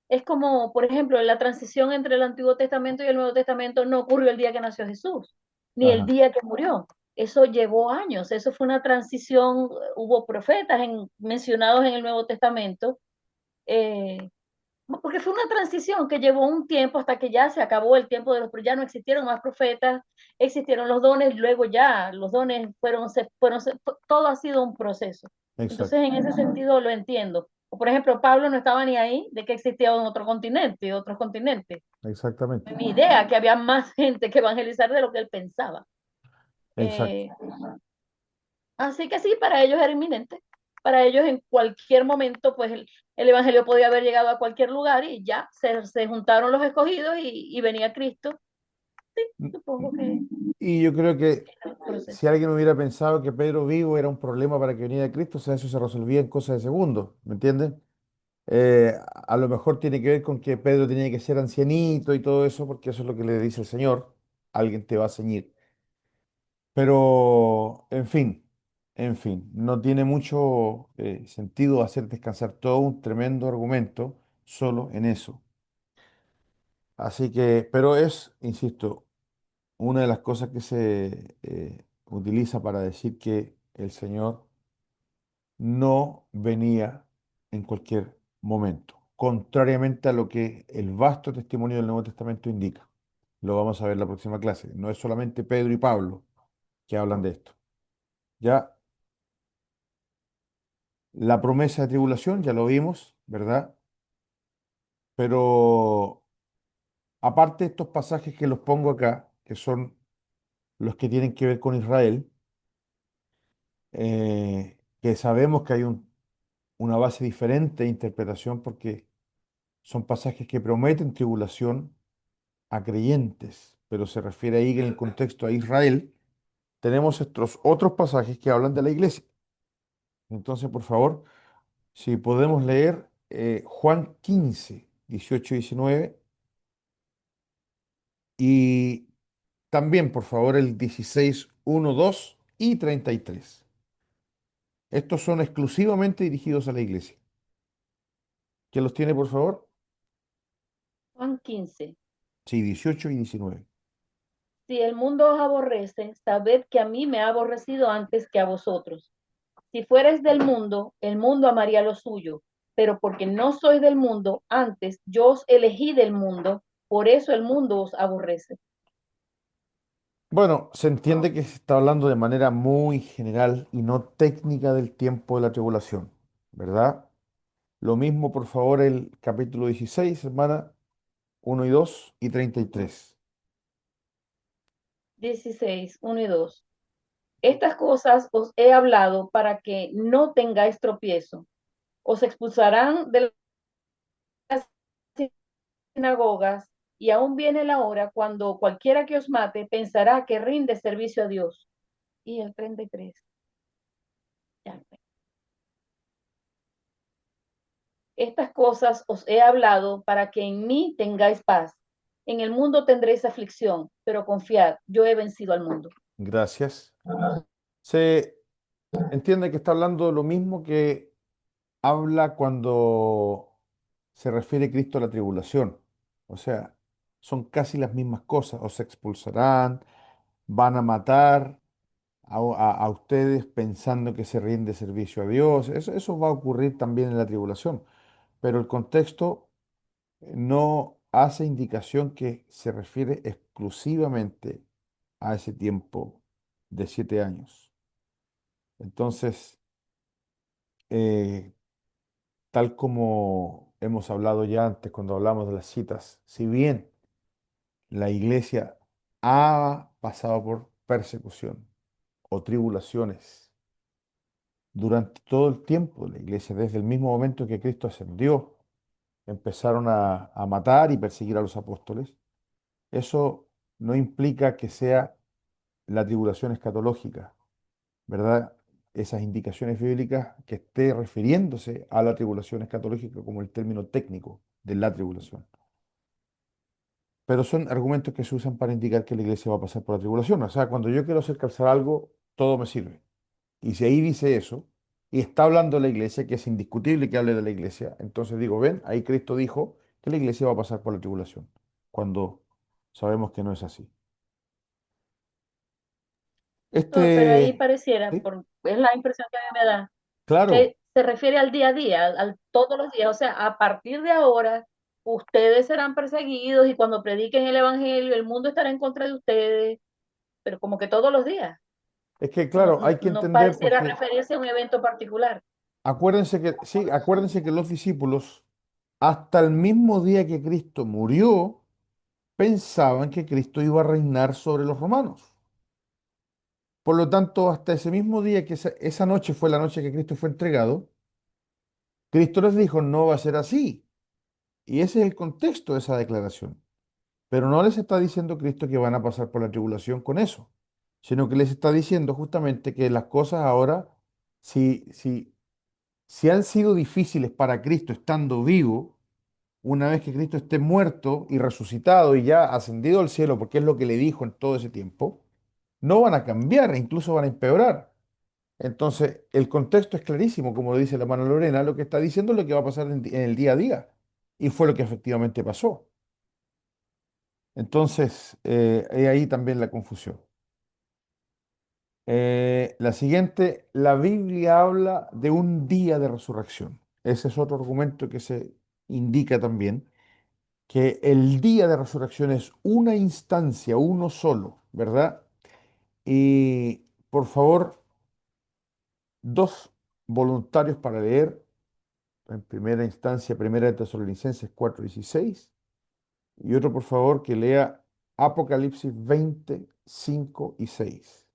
es como, por ejemplo, la transición entre el Antiguo Testamento y el Nuevo Testamento no ocurrió el día que nació Jesús, ni el Ajá, día que murió. Eso llevó años, eso fue una transición, hubo profetas mencionados en el Nuevo Testamento, eh, porque fue una transición que llevó un tiempo hasta que ya se acabó el tiempo de los, ya no existieron más profetas, existieron los dones, luego ya los dones todo ha sido un proceso. Entonces, exacto, en ese sentido lo entiendo. O, por ejemplo, Pablo no estaba ni ahí de que existía un otro continente, otros continentes. exactamente, Ni idea que había más gente que evangelizar de lo que él pensaba. exacto. Eh, Así que sí, para ellos era inminente. Para ellos en cualquier momento, pues el Evangelio podía haber llegado a cualquier lugar y ya se juntaron los escogidos y venía Cristo. Supongo que Y yo creo que era un si proceso. alguien hubiera pensado que Pedro vivo era un problema para que viniera Cristo, o sea, eso se resolvía en cosas de segundos, ¿me entienden? A lo mejor tiene que ver con que Pedro tenía que ser ancianito y todo eso, porque eso es lo que le dice el Señor, alguien te va a ceñir. Pero, en fin, no tiene mucho sentido hacer descansar todo un tremendo argumento solo en eso. Así que, pero es, insisto, una de las cosas que se utiliza para decir que el Señor no venía en cualquier momento, contrariamente a lo que el vasto testimonio del Nuevo Testamento indica. Lo vamos a ver en la próxima clase. No es solamente Pedro y Pablo que hablan de esto. Ya la promesa de tribulación, ya lo vimos, ¿verdad? Pero aparte de estos pasajes que los pongo acá, que son los que tienen que ver con Israel, que sabemos que hay una base diferente de interpretación porque son pasajes que prometen tribulación a creyentes, pero se refiere ahí en el contexto a Israel. Tenemos estos otros pasajes que hablan de la iglesia. Entonces, por favor, si podemos leer Juan 15, 18 y 19 y también, por favor, el 16, 1, 2 y 33. Estos son exclusivamente dirigidos a la iglesia. ¿Quién los tiene, por favor? Juan 15. Sí, 18 y 19. Si el mundo os aborrece, sabed que a mí me ha aborrecido antes que a vosotros. Si fueres del mundo, el mundo amaría lo suyo, pero porque no sois del mundo, antes yo os elegí del mundo, por eso el mundo os aborrece. Bueno, se entiende que se está hablando de manera muy general y no técnica del tiempo de la tribulación, ¿verdad? Lo mismo, por favor, el capítulo 16, hermana, 1 y 2 y 33. 16, 1 y 2. Estas cosas os he hablado para que no tengáis tropiezo. Os expulsarán de las sinagogas y aún viene la hora cuando cualquiera que os mate pensará que rinde servicio a Dios. Y el 33. Ya. Estas cosas os he hablado para que en mí tengáis paz. En el mundo tendréis aflicción, pero confiad, yo he vencido al mundo. Gracias. Se entiende que está hablando de lo mismo que habla cuando se refiere Cristo a la tribulación. O sea, son casi las mismas cosas. Os expulsarán, van a matar a ustedes pensando que se rinde servicio a Dios. Eso va a ocurrir también en la tribulación. Pero el contexto no hace indicación que se refiere exclusivamente a ese tiempo de 7 años. Entonces, eh, tal como hemos hablado ya antes cuando hablamos de las citas, si bien la iglesia ha pasado por persecución o tribulaciones durante todo el tiempo de la iglesia, desde el mismo momento que Cristo ascendió, empezaron a matar y perseguir a los apóstoles, eso no implica que sea la tribulación escatológica, ¿verdad? Esas indicaciones bíblicas que esté refiriéndose a la tribulación escatológica como el término técnico de la tribulación. Pero son argumentos que se usan para indicar que la iglesia va a pasar por la tribulación. O sea, cuando yo quiero hacer calzar algo, todo me sirve. Y si ahí dice eso, y está hablando de la iglesia, que es indiscutible que hable de la iglesia, entonces digo, ven, ahí Cristo dijo que la iglesia va a pasar por la tribulación, cuando sabemos que no es así. Pastor, pero ahí Este, pareciera, sí, es la impresión que a mí me da, claro, que se refiere al día a día, todos los días. O sea, a partir de ahora, ustedes serán perseguidos y cuando prediquen el evangelio, el mundo estará en contra de ustedes, pero como que todos los días. es que No, claro, no, hay que no entender pareciera porque referirse a un evento particular. acuérdense que, sí, acuérdense que los discípulos, hasta el mismo día que Cristo murió, pensaban que Cristo iba a reinar sobre los romanos. Por lo tanto, hasta ese mismo día que esa noche fue la noche que Cristo fue entregado, Cristo les dijo, no va a ser así. Y ese es el contexto de esa declaración. Pero no les está diciendo Cristo que van a pasar por la tribulación con eso, sino que les está diciendo justamente que las cosas ahora, si han sido difíciles para Cristo estando vivo, una vez que Cristo esté muerto y resucitado y ya ascendido al cielo, porque es lo que le dijo en todo ese tiempo, no van a cambiar, e incluso van a empeorar. Entonces, el contexto es clarísimo, como lo dice la hermana Lorena, lo que está diciendo es lo que va a pasar en el día a día. Y fue lo que efectivamente pasó. Entonces, hay ahí también la confusión. La siguiente, la Biblia habla de un día de resurrección. Ese es otro argumento que se indica también, que el día de resurrección es una instancia, uno solo, ¿verdad? Y por favor, dos voluntarios para leer. En primera instancia, primera de Tesalonicenses 4:16, y otro, por favor, que lea Apocalipsis 20:5 y 6.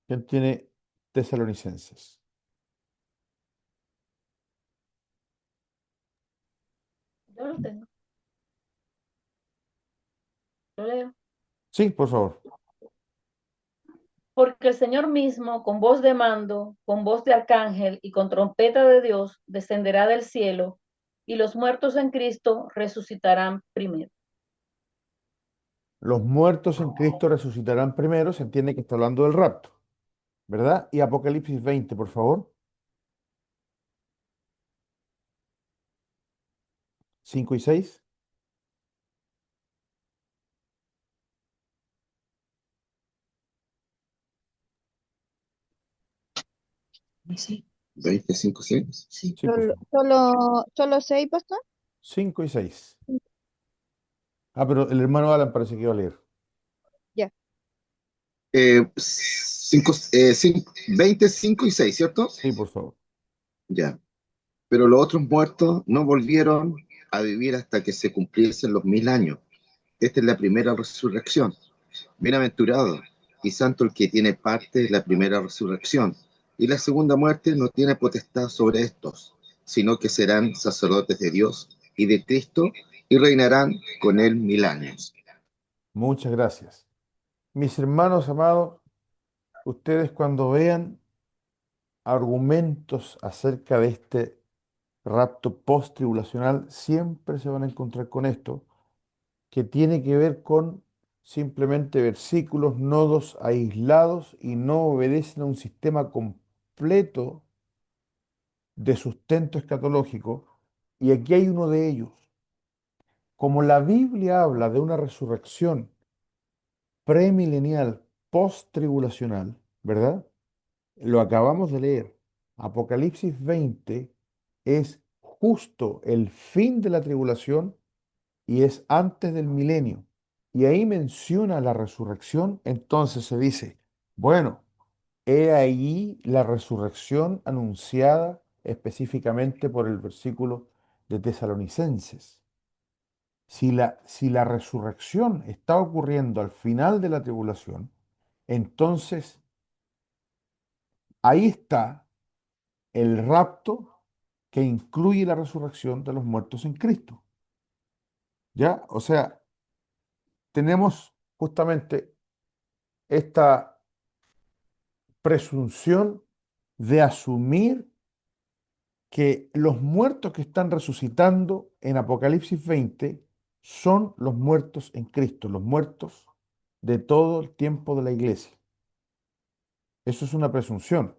¿Quién tiene Tesalonicenses? Yo lo tengo, lo leo. Sí, por favor. Porque el Señor mismo, con voz de mando, con voz de arcángel y con trompeta de Dios, descenderá del cielo, y los muertos en Cristo resucitarán primero. Los muertos en Cristo resucitarán primero, se entiende que está hablando del rapto, ¿verdad? Y Apocalipsis 20, por favor, 5 y 6. Sí. 25, ¿sí? Sí. Sí, por Solo, favor. solo, solo seis, pastor. 5 y 6. Ah, pero el hermano Alan parece que iba a leer. Ya, 25 y 6, ¿cierto? Sí, por favor. Ya. Pero los otros muertos no volvieron a vivir hasta que se cumpliesen los 1000 años. Esta es la primera resurrección. Bienaventurado y santo el que tiene parte de la primera resurrección. Y la segunda muerte no tiene potestad sobre estos, sino que serán sacerdotes de Dios y de Cristo y reinarán con él 1000 años. Muchas gracias. Mis hermanos amados, ustedes cuando vean argumentos acerca de este rapto post-tribulacional, siempre se van a encontrar con esto, que tiene que ver con simplemente versículos, nodos aislados y no obedecen a un sistema completo de sustento escatológico. Y aquí hay uno de ellos. Como la Biblia habla de una resurrección premilenial, post-tribulacional, ¿verdad? Lo acabamos de leer. Apocalipsis 20 es justo el fin de la tribulación y es antes del milenio. Y ahí menciona la resurrección, entonces se dice, bueno, he ahí la resurrección anunciada específicamente por el versículo de Tesalonicenses. Si la resurrección está ocurriendo al final de la tribulación, entonces ahí está el rapto que incluye la resurrección de los muertos en Cristo. ¿Ya? O sea, tenemos justamente esta presunción de asumir que los muertos que están resucitando en Apocalipsis 20 son los muertos en Cristo, los muertos de todo el tiempo de la iglesia. Eso es una presunción.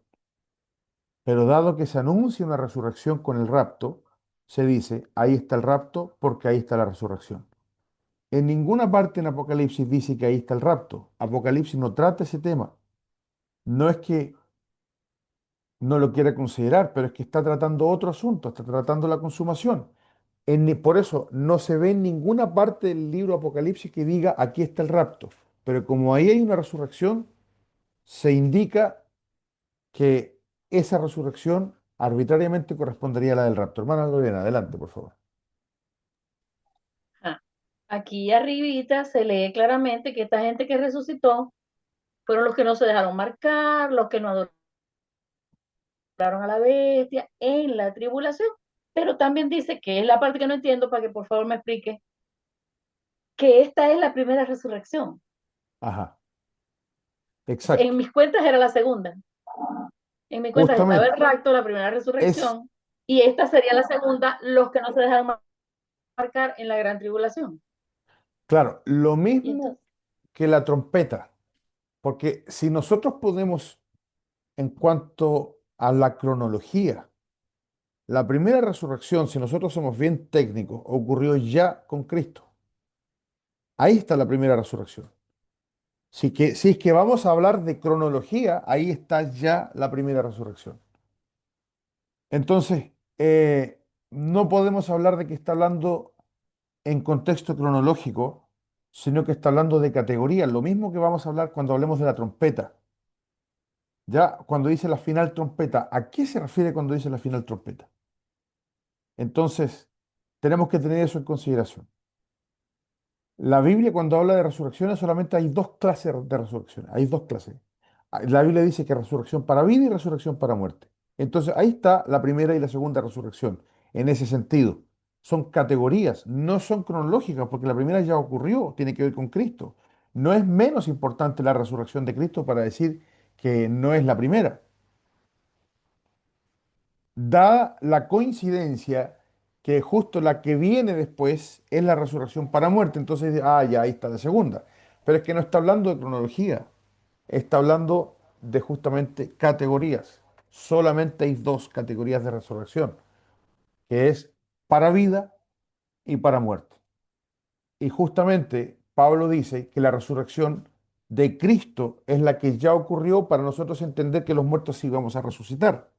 Pero dado que se anuncia una resurrección con el rapto, se dice, ahí está el rapto porque ahí está la resurrección. En ninguna parte en Apocalipsis dice que ahí está el rapto. Apocalipsis no trata ese tema. No es que no lo quiera considerar, pero es que está tratando otro asunto, está tratando la consumación. Por eso no se ve en ninguna parte del libro Apocalipsis que diga aquí está el rapto. Pero como ahí hay una resurrección, se indica que esa resurrección arbitrariamente correspondería a la del rapto. Hermana Lorena, adelante, por favor. Ah, aquí arribita se lee claramente que esta gente que resucitó fueron los que no se dejaron marcar, los que no adoraron a la bestia en la tribulación. Pero también dice, que es la parte que no entiendo, para que por favor me explique, que esta es la primera resurrección. Ajá, En exacto. mis cuentas era la segunda. En mis cuentas estaba el Justamente. rapto, la primera Es, resurrección, y esta sería la segunda, los que no se dejaron marcar en la gran tribulación. claro, lo Y mismo entonces, que la trompeta. Porque si nosotros podemos, en cuanto a la cronología, la primera resurrección, si nosotros somos bien técnicos, ocurrió ya con Cristo. Ahí está la primera resurrección. Si es que vamos a hablar de cronología, ahí está ya la primera resurrección. Entonces, no podemos hablar de que está hablando en contexto cronológico, sino que está hablando de categorías. Lo mismo que vamos a hablar cuando hablemos de la trompeta. Ya cuando dice la final trompeta, ¿a qué se refiere cuando dice la final trompeta? Entonces, tenemos que tener eso en consideración. La Biblia cuando habla de resurrecciones solamente hay dos clases de resurrecciones, hay dos clases. La Biblia dice que resurrección para vida y resurrección para muerte. Entonces ahí está la primera y la segunda resurrección, en ese sentido. Son categorías, no son cronológicas, porque la primera ya ocurrió, tiene que ver con Cristo. No es menos importante la resurrección de Cristo para decir que no es la primera. Da la coincidencia que justo la que viene después es la resurrección para muerte, entonces, ya ahí está la segunda. Pero es que no está hablando de cronología, está hablando de justamente categorías. Solamente hay dos categorías de resurrección, que es para vida y para muerte. Y justamente Pablo dice que la resurrección de Cristo es la que ya ocurrió para nosotros entender que los muertos sí vamos a resucitar.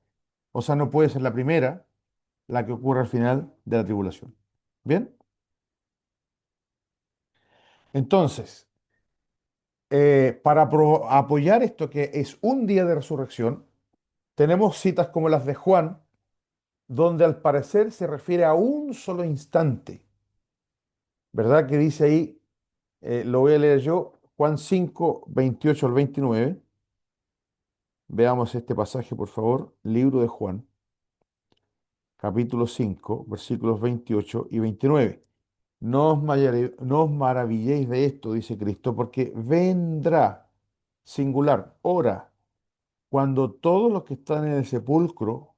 O sea, no puede ser la primera la que ocurre al final de la tribulación. ¿Bien? Entonces, para apoyar esto que es un día de resurrección, tenemos citas como las de Juan, donde al parecer se refiere a un solo instante, ¿verdad? Que dice ahí, lo voy a leer yo, Juan 5 28 al 29. Veamos este pasaje, por favor. Libro de Juan, capítulo 5 versículos 28 y 29. No os maravilléis de esto, dice Cristo, porque vendrá, singular, hora, cuando todos los que están en el sepulcro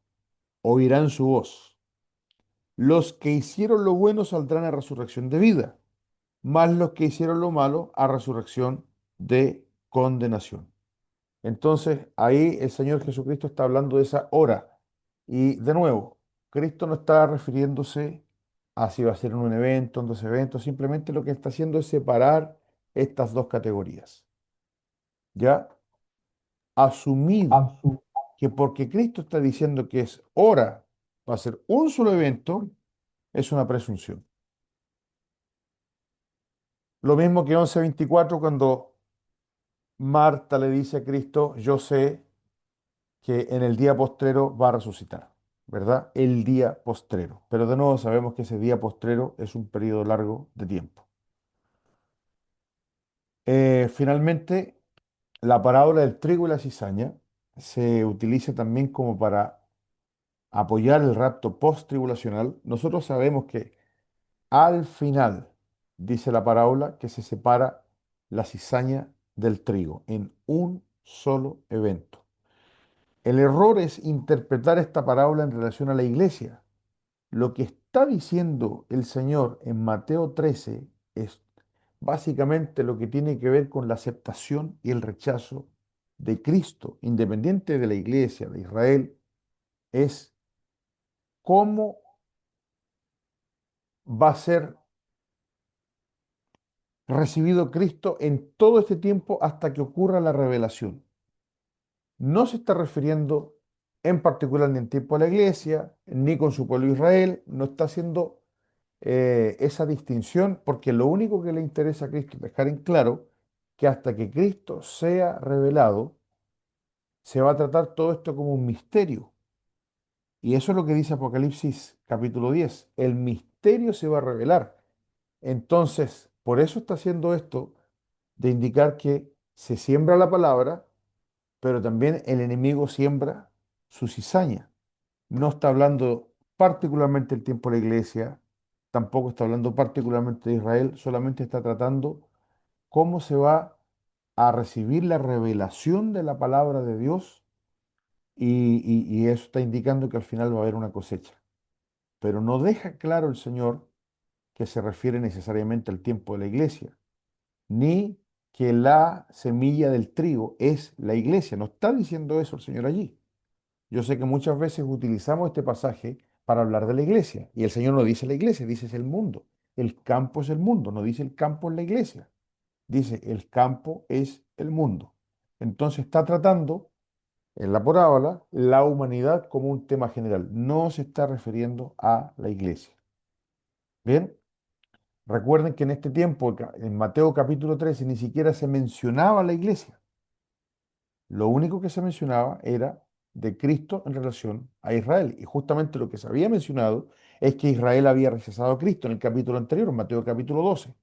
oirán su voz. Los que hicieron lo bueno saldrán a resurrección de vida, mas los que hicieron lo malo a resurrección de condenación. Entonces, ahí el Señor Jesucristo está hablando de esa hora. Y de nuevo, Cristo no está refiriéndose a si va a ser en un evento, en dos eventos, simplemente lo que está haciendo es separar estas dos categorías. ¿Ya? Asumid que porque Cristo está diciendo que es hora, va a ser un solo evento, es una presunción. Lo mismo que 11:24 cuando Marta le dice a Cristo, yo sé que en el día postrero va a resucitar, ¿verdad? El día postrero. Pero de nuevo sabemos que ese día postrero es un periodo largo de tiempo. Finalmente, la parábola del trigo y la cizaña se utiliza también como para apoyar el rapto post-tribulacional. Nosotros sabemos que al final, dice la parábola, que se separa la cizaña del trigo en un solo evento. El error es interpretar esta parábola en relación a la iglesia. Lo que está diciendo el Señor en Mateo 13 es básicamente lo que tiene que ver con la aceptación y el rechazo de Cristo, independiente de la iglesia, de Israel, es cómo va a ser recibido Cristo en todo este tiempo hasta que ocurra la revelación. No se está refiriendo en particular ni en tiempo de la iglesia, ni con su pueblo Israel, no está haciendo esa distinción porque lo único que le interesa a Cristo es dejar en claro que hasta que Cristo sea revelado, se va a tratar todo esto como un misterio. Y eso es lo que dice Apocalipsis capítulo 10. El misterio se va a revelar. Entonces, por eso está haciendo esto de indicar que se siembra la palabra, pero también el enemigo siembra su cizaña. No está hablando particularmente del tiempo de la iglesia, tampoco está hablando particularmente de Israel, solamente está tratando cómo se va a recibir la revelación de la palabra de Dios y eso está indicando que al final va a haber una cosecha. Pero no deja claro el Señor que se refiere necesariamente al tiempo de la iglesia, ni que la semilla del trigo es la iglesia. No está diciendo eso el Señor allí. Yo sé que muchas veces utilizamos este pasaje para hablar de la iglesia y el Señor no dice la iglesia, dice es el mundo. El campo es el mundo, no dice el campo es la iglesia, dice el campo es el mundo. Entonces está tratando en la parábola la humanidad como un tema general, no se está refiriendo a la iglesia. Bien, recuerden que en este tiempo, en Mateo capítulo 13, ni siquiera se mencionaba la iglesia. Lo único que se mencionaba era de Cristo en relación a Israel. Y justamente lo que se había mencionado es que Israel había rechazado a Cristo en el capítulo anterior, en Mateo capítulo 12.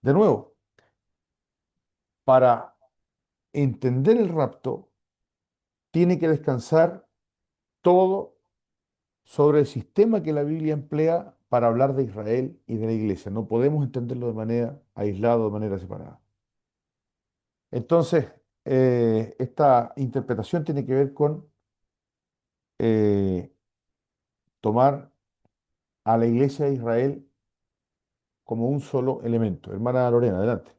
De nuevo, para entender el rapto, tiene que descansar todo sobre el sistema que la Biblia emplea para hablar de Israel y de la iglesia. No podemos entenderlo de manera aislada, de manera separada. Entonces, esta interpretación tiene que ver con eh, tomar a la iglesia de Israel como un solo elemento. Hermana Lorena, adelante.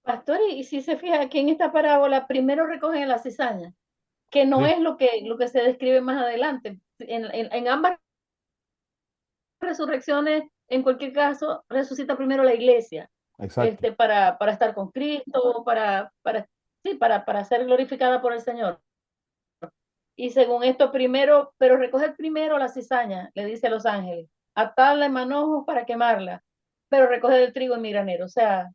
Pastor, y si se fija aquí en esta parábola, primero recogen la cizaña, que no Sí, es lo que se describe más adelante. En ambas resurrecciones, en cualquier caso, resucita primero la iglesia, exacto, para estar con Cristo, sí, para ser glorificada por el Señor. Y según esto, primero, pero recoger primero la cizaña, le dice a los ángeles, atarla en manojos para quemarla, pero recoger el trigo en mi granero. O sea,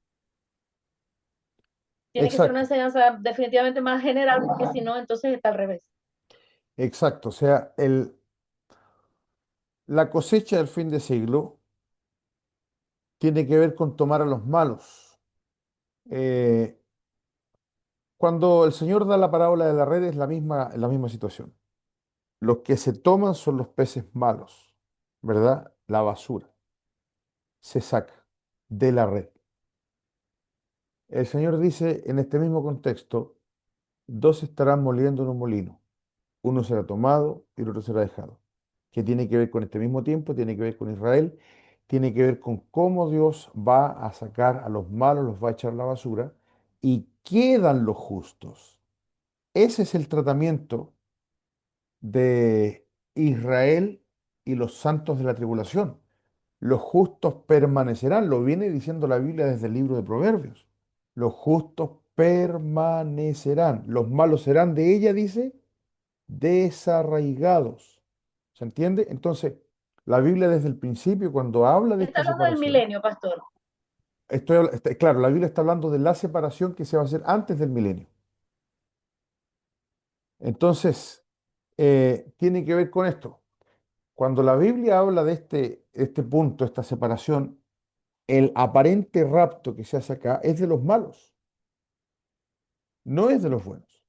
tiene que ser una exacto. enseñanza definitivamente más general, porque si no, entonces está al revés. exacto, o sea, la cosecha del fin de siglo tiene que ver con tomar a los malos. Eh, Cuando el Señor da la parábola de la red es la misma situación. Los que se toman son los peces malos, ¿verdad? La basura se saca de la red. El Señor dice en este mismo contexto, dos estarán moliendo en un molino, uno será tomado y el otro será dejado. ¿Qué tiene que ver con este mismo tiempo? Tiene que ver con Israel, tiene que ver con cómo Dios va a sacar a los malos, los va a echar a la basura y quedan los justos. Ese es el tratamiento de Israel y los santos de la tribulación. Los justos permanecerán, lo viene diciendo la Biblia desde el libro de Proverbios. Los justos permanecerán, los malos serán de ella, dice, desarraigados. ¿Se entiende? Entonces, la Biblia desde el principio, cuando habla de Está esta hablando del separación, milenio, pastor. claro, la Biblia está hablando de la separación que se va a hacer antes del milenio. Entonces, tiene que ver con esto. Cuando la Biblia habla de este punto, esta separación, el aparente rapto que se hace acá es de los malos, no es de los buenos.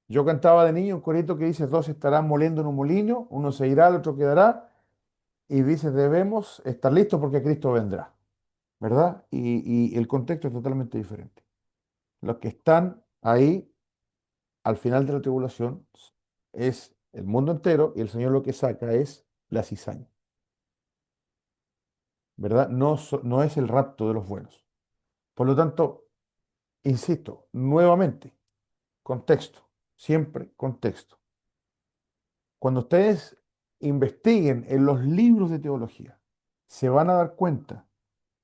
Yo cantaba de niño un corito que dice, dos estarán moliendo en un molino, uno se irá, el otro quedará, y dice, debemos estar listos porque Cristo vendrá, ¿verdad? Y el contexto es totalmente diferente. Los que están ahí al final de la tribulación es el mundo entero y el Señor lo que saca es la cizaña, ¿verdad? No, no es el rapto de los buenos. Por lo tanto, insisto, nuevamente, contexto, siempre contexto. Cuando ustedes investiguen en los libros de teología, se van a dar cuenta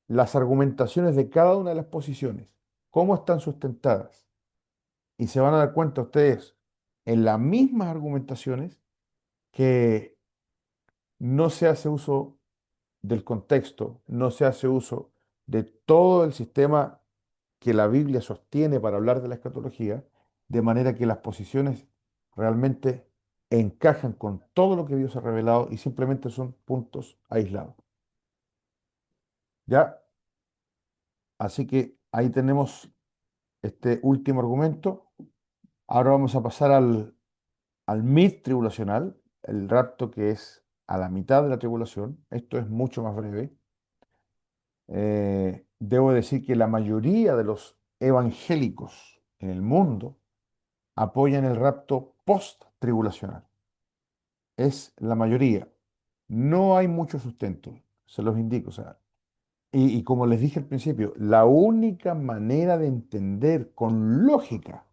las argumentaciones de cada una de las posiciones, cómo están sustentadas, y se van a dar cuenta ustedes en las mismas argumentaciones que no se hace uso del contexto, no se hace uso de todo el sistema que la Biblia sostiene para hablar de la escatología, de manera que las posiciones realmente encajan con todo lo que Dios ha revelado y simplemente son puntos aislados. ¿Ya? Así que ahí tenemos este último argumento. Ahora vamos a pasar al mid tribulacional, el rapto que es a la mitad de la tribulación. Esto es mucho más breve. Debo decir que la mayoría de los evangélicos en el mundo apoyan el rapto post-tribulacional. Es la mayoría. No hay mucho sustento, se los indico. O sea, y como les dije al principio, la única manera de entender con lógica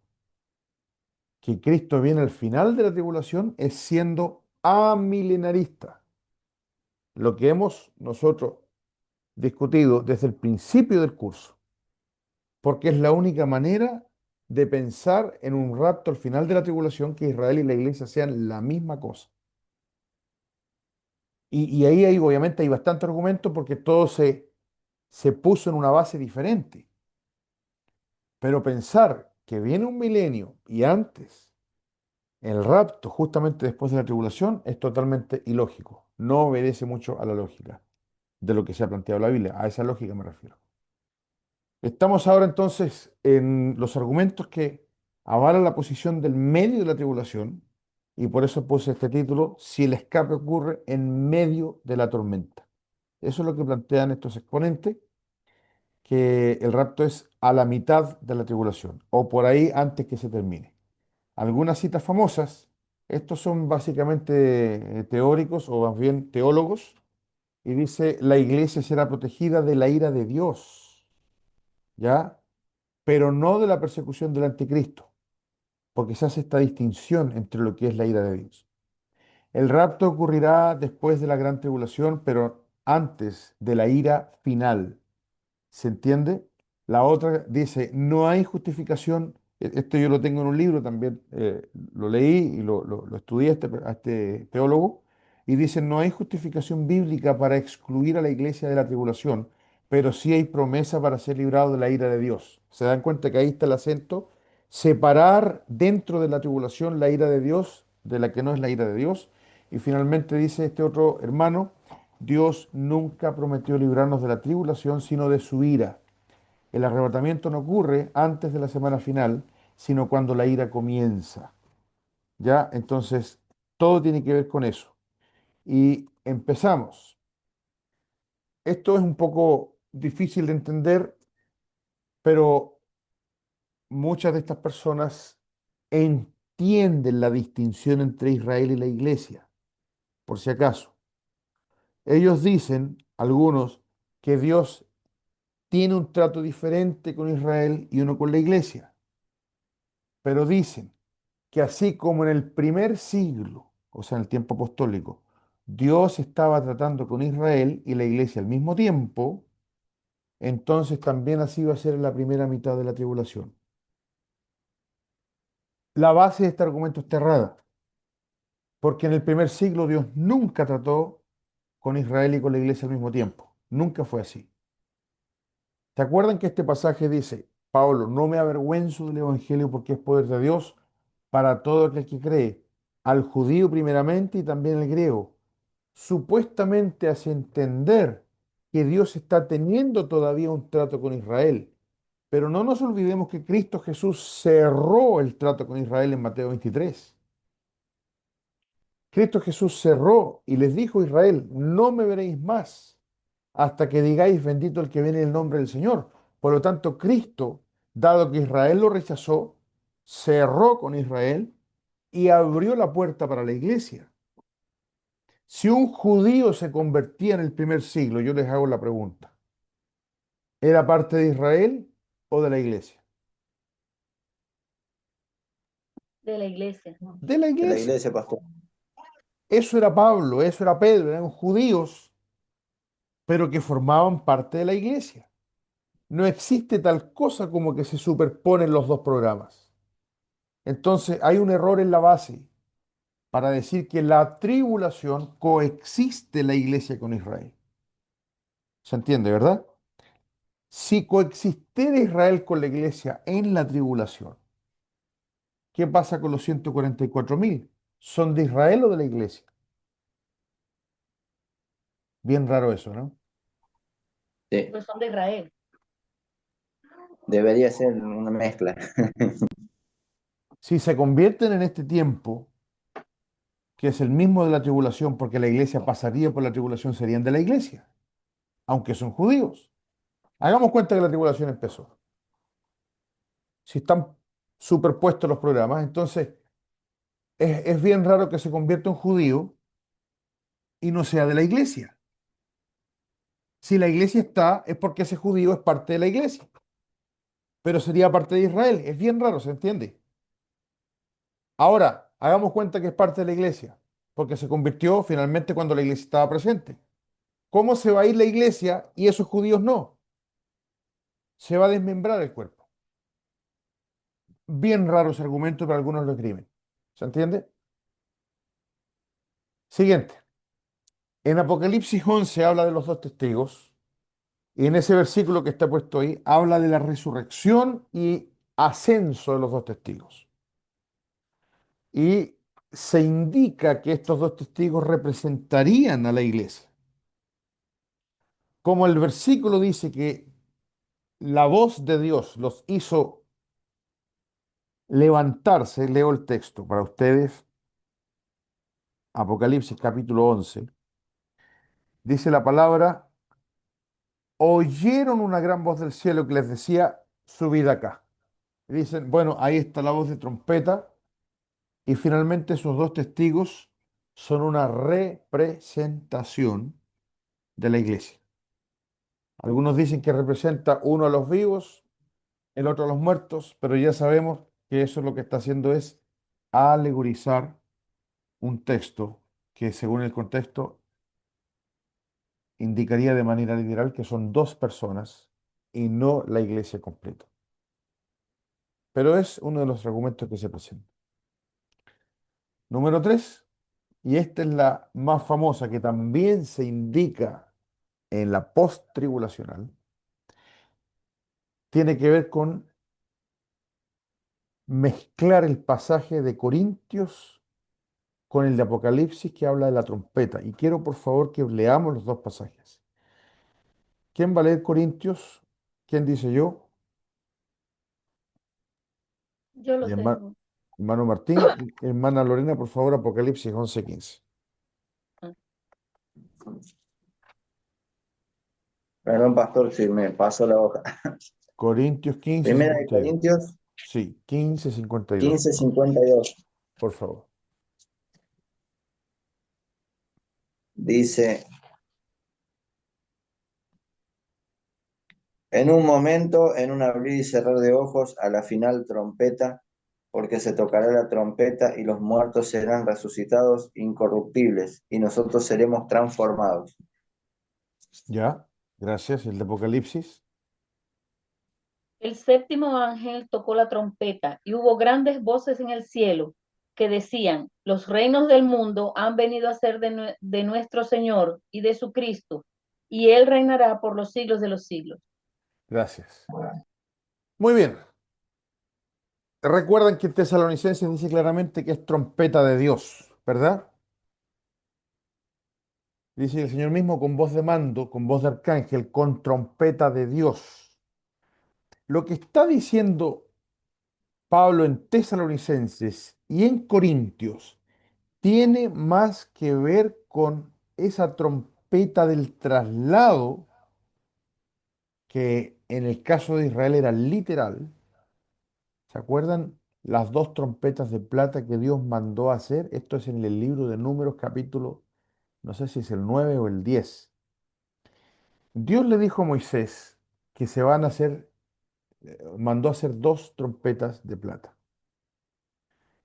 que Cristo viene al final de la tribulación es siendo amilenarista. Lo que hemos nosotros discutido desde el principio del curso, porque es la única manera de pensar en un rapto al final de la tribulación que Israel y la iglesia sean la misma cosa. Y ahí obviamente hay bastante argumento porque todo se puso en una base diferente. Pero pensar que viene un milenio y antes el rapto, justamente después de la tribulación, es totalmente ilógico. No obedece mucho a la lógica de lo que se ha planteado en la Biblia. A esa lógica me refiero. Estamos ahora entonces en los argumentos que avalan la posición del medio de la tribulación y por eso puse este título, si el escape ocurre en medio de la tormenta. Eso es lo que plantean estos exponentes, que el rapto es a la mitad de la tribulación o por ahí antes que se termine. Algunas citas famosas, estos son básicamente teóricos o más bien teólogos, y dice, la iglesia será protegida de la ira de Dios, ¿ya? Pero no de la persecución del anticristo, porque se hace esta distinción entre lo que es la ira de Dios. El rapto ocurrirá después de la gran tribulación, pero antes de la ira final. ¿Se entiende? La otra dice, no hay justificación. Esto yo lo tengo en un libro también, lo leí y lo estudié a este teólogo, y dice, no hay justificación bíblica para excluir a la iglesia de la tribulación, pero sí hay promesa para ser librado de la ira de Dios. ¿Se dan cuenta que ahí está el acento? Separar dentro de la tribulación la ira de Dios de la que no es la ira de Dios. Y finalmente dice este otro hermano, Dios nunca prometió librarnos de la tribulación, sino de su ira. El arrebatamiento no ocurre antes de la semana final, sino cuando la ira comienza. ¿Ya? Entonces, todo tiene que ver con eso. Y empezamos. Esto es un poco difícil de entender, pero muchas de estas personas entienden la distinción entre Israel y la iglesia, por si acaso. Ellos dicen, algunos, que Dios tiene un trato diferente con Israel y uno con la iglesia, pero dicen que así como en el primer siglo, o sea, en el tiempo apostólico, Dios estaba tratando con Israel y la iglesia al mismo tiempo, entonces también así va a ser en la primera mitad de la tribulación. La base de este argumento está errada, porque en el primer siglo Dios nunca trató con Israel y con la iglesia al mismo tiempo. Nunca fue así. ¿Se acuerdan que este pasaje dice, Pablo, no me avergüenzo del Evangelio porque es poder de Dios para todo aquel que cree, al judío primeramente y también al griego? Supuestamente hace entender que Dios está teniendo todavía un trato con Israel. Pero no nos olvidemos que Cristo Jesús cerró el trato con Israel en Mateo 23. Cristo Jesús cerró y les dijo a Israel, no me veréis más hasta que digáis bendito el que viene en el nombre del Señor. Por lo tanto, Cristo, dado que Israel lo rechazó, cerró con Israel y abrió la puerta para la iglesia. Si un judío se convertía en el primer siglo, yo les hago la pregunta, ¿era parte de Israel o de la iglesia? De la iglesia. De la De la iglesia. iglesia, pastor. Eso era Pablo, eso era Pedro, eran judíos, pero que formaban parte de la iglesia. No existe tal cosa como que se superponen los dos programas. Entonces hay un error en la base para decir que en la tribulación coexiste la iglesia con Israel. ¿Se entiende, verdad? Si coexistiera Israel con la iglesia en la tribulación, ¿qué pasa con los 144.000? ¿Son de Israel o de la iglesia? Bien raro eso, ¿no? Sí, Pues son de Israel. debería ser una mezcla. Si se convierten en este tiempo, que es el mismo de la tribulación, porque la iglesia pasaría por la tribulación, serían de la iglesia, aunque son judíos. Hagamos cuenta que la tribulación empezó. Si están superpuestos los programas, entonces es bien raro que se convierta en judío y no sea de la iglesia. Si la iglesia está, es porque ese judío es parte de la iglesia, pero sería parte de Israel. Es bien raro, ¿se entiende? Ahora, hagamos cuenta que es parte de la iglesia, porque se convirtió finalmente cuando la iglesia estaba presente. ¿Cómo se va a ir la iglesia y esos judíos no? Se va a desmembrar el cuerpo. Bien raro ese argumento, pero algunos lo escriben. ¿Se entiende? Siguiente. En Apocalipsis 11 habla de los dos testigos y en ese versículo que está puesto ahí habla de la resurrección y ascenso de los dos testigos. Y se indica que estos dos testigos representarían a la iglesia. Como el versículo dice que la voz de Dios los hizo levantarse, leo el texto para ustedes, Apocalipsis capítulo 11, dice la palabra, oyeron una gran voz del cielo que les decía, subid acá. Y dicen, bueno, ahí está la voz de trompeta y finalmente esos dos testigos son una representación de la iglesia. Algunos dicen que representa uno a los vivos, el otro a los muertos, pero ya sabemos que eso lo que está haciendo es alegorizar un texto que según el contexto indicaría de manera literal que son dos personas y no la iglesia completa. Pero es uno de los argumentos que se presenta. Número 3, y esta es la más famosa que también se indica en la post-tribulacional, tiene que ver con mezclar el pasaje de Corintios con el de Apocalipsis que habla de la trompeta. Y quiero por favor que leamos los dos pasajes. ¿Quién va a leer Corintios? ¿Quién dice yo? Yo lo Hermano, tengo. hermano Martín, hermana Lorena, por favor, Apocalipsis 11:15. Perdón, pastor, si me paso la hoja. Corintios quince Primera de cincuenta y dos. Corintios Sí, 15:52, 15:52 por favor. dice, en un momento, en un abrir y cerrar de ojos, a la final trompeta, porque se tocará la trompeta y los muertos serán resucitados incorruptibles y nosotros seremos transformados. Ya, gracias. El de Apocalipsis. El séptimo ángel tocó la trompeta y hubo grandes voces en el cielo que decían, los reinos del mundo han venido a ser de nuestro Señor y de su Cristo, y Él reinará por los siglos de los siglos. Gracias. Muy bien. Recuerdan que en Tesalonicenses dice claramente que es trompeta de Dios, ¿verdad? Dice el Señor mismo con voz de mando, con voz de arcángel, con trompeta de Dios. Lo que está diciendo Pablo en Tesalonicenses y en Corintios tiene más que ver con esa trompeta del traslado, que en el caso de Israel era literal. ¿Se acuerdan las dos trompetas de plata que Dios mandó a hacer? Esto es en el libro de Números, capítulo, no sé si es el 9 o el 10. Dios le dijo a Moisés que se van a hacer, mandó a hacer dos trompetas de plata.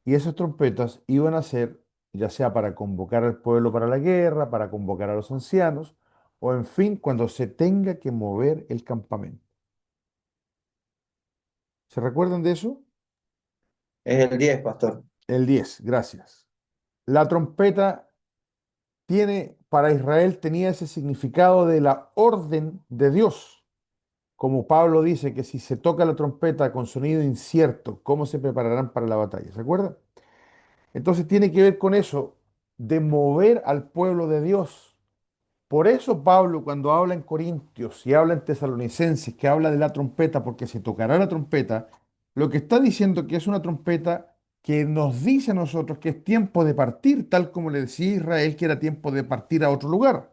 Y esas trompetas iban a ser ya sea para convocar al pueblo para la guerra, para convocar a los ancianos, o en fin, cuando se tenga que mover el campamento. ¿Se recuerdan de eso? Es el 10, pastor. El 10, gracias. La trompeta tiene, para Israel tenía ese significado de la orden de Dios. Como Pablo dice que si se toca la trompeta con sonido incierto, ¿cómo se prepararán para la batalla? ¿Se acuerdan? Entonces tiene que ver con eso, de mover al pueblo de Dios. Por eso Pablo, cuando habla en Corintios y habla en Tesalonicenses, que habla de la trompeta, porque se tocará la trompeta, lo que está diciendo que es una trompeta que nos dice a nosotros que es tiempo de partir, tal como le decía Israel que era tiempo de partir a otro lugar.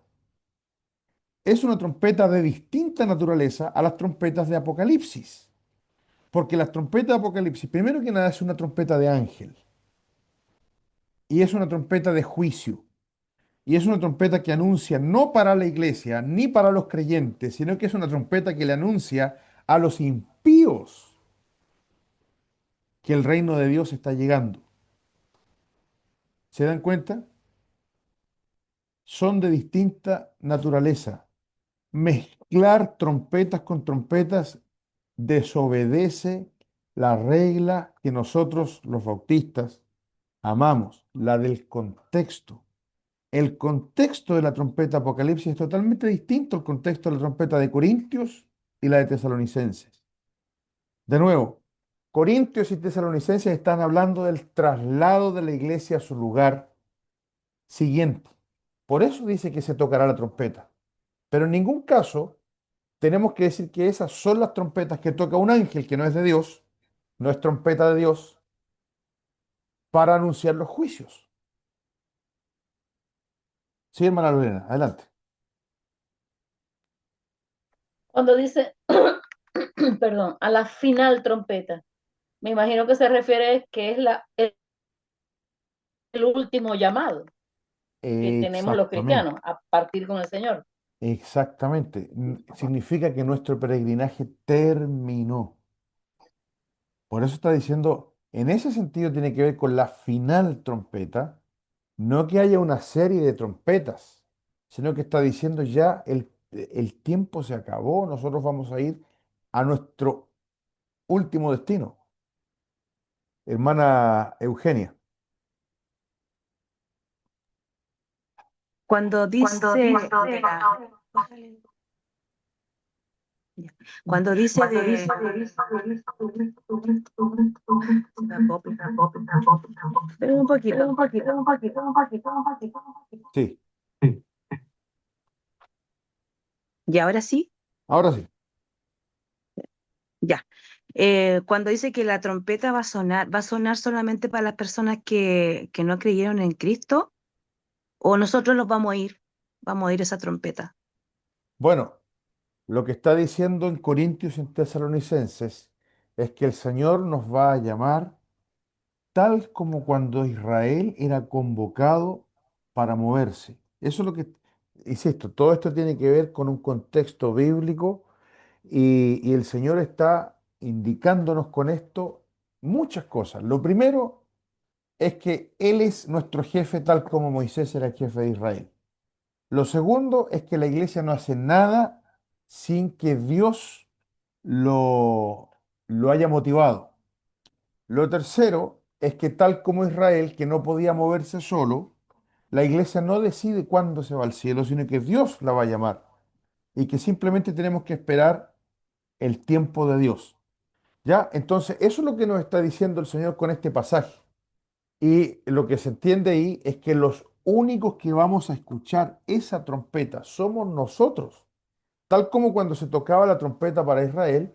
Es una trompeta de distinta naturaleza a las trompetas de Apocalipsis, porque las trompetas de Apocalipsis, primero que nada, es una trompeta de ángel y es una trompeta de juicio. Y es una trompeta que anuncia no para la iglesia ni para los creyentes, sino que es una trompeta que le anuncia a los impíos que el reino de Dios está llegando. ¿Se dan cuenta? Son de distinta naturaleza. Mezclar trompetas con trompetas desobedece la regla que nosotros los bautistas amamos, la del contexto. El contexto de la trompeta Apocalipsis es totalmente distinto al contexto de la trompeta de Corintios y la de Tesalonicenses. De nuevo, Corintios y Tesalonicenses están hablando del traslado de la iglesia a su lugar siguiente. Por eso dice que se tocará la trompeta. Pero en ningún caso tenemos que decir que esas son las trompetas que toca un ángel que no es de Dios, no es trompeta de Dios, para anunciar los juicios. Sí, hermana Lorena, adelante. Cuando dice, perdón, a la final trompeta, me imagino que se refiere que es el último llamado que tenemos los Exactamente. cristianos a partir con el Señor. Exactamente. Significa que nuestro peregrinaje terminó. Por eso está diciendo, en ese sentido tiene que ver con la final trompeta, no que haya una serie de trompetas, sino que está diciendo ya el tiempo se acabó, nosotros vamos a ir a nuestro último destino. Hermana Eugenia. Cuando dice de la, Ya. Cuando dice de... Se me acopla. Espera un poquito. Sí, Y ahora sí, ahora sí. ya. Cuando dice que la trompeta va a sonar solamente para las personas que no creyeron en Cristo, o nosotros los vamos a oír esa trompeta. Bueno, lo que está diciendo en Corintios y en Tesalonicenses es que el Señor nos va a llamar tal como cuando Israel era convocado para moverse. Eso es lo que, insisto, todo esto tiene que ver con un contexto bíblico y el Señor está indicándonos con esto muchas cosas. Lo primero es que Él es nuestro jefe tal como Moisés era el jefe de Israel. Lo segundo es que la iglesia no hace nada sin que Dios lo, lo haya motivado. Lo tercero es que tal como Israel, que no podía moverse solo, la iglesia no decide cuándo se va al cielo, sino que Dios la va a llamar y que simplemente tenemos que esperar el tiempo de Dios. ¿Ya? Entonces, eso es lo que nos está diciendo el Señor con este pasaje. Y lo que se entiende ahí es que los únicos que vamos a escuchar esa trompeta somos nosotros. Tal como cuando se tocaba la trompeta para Israel,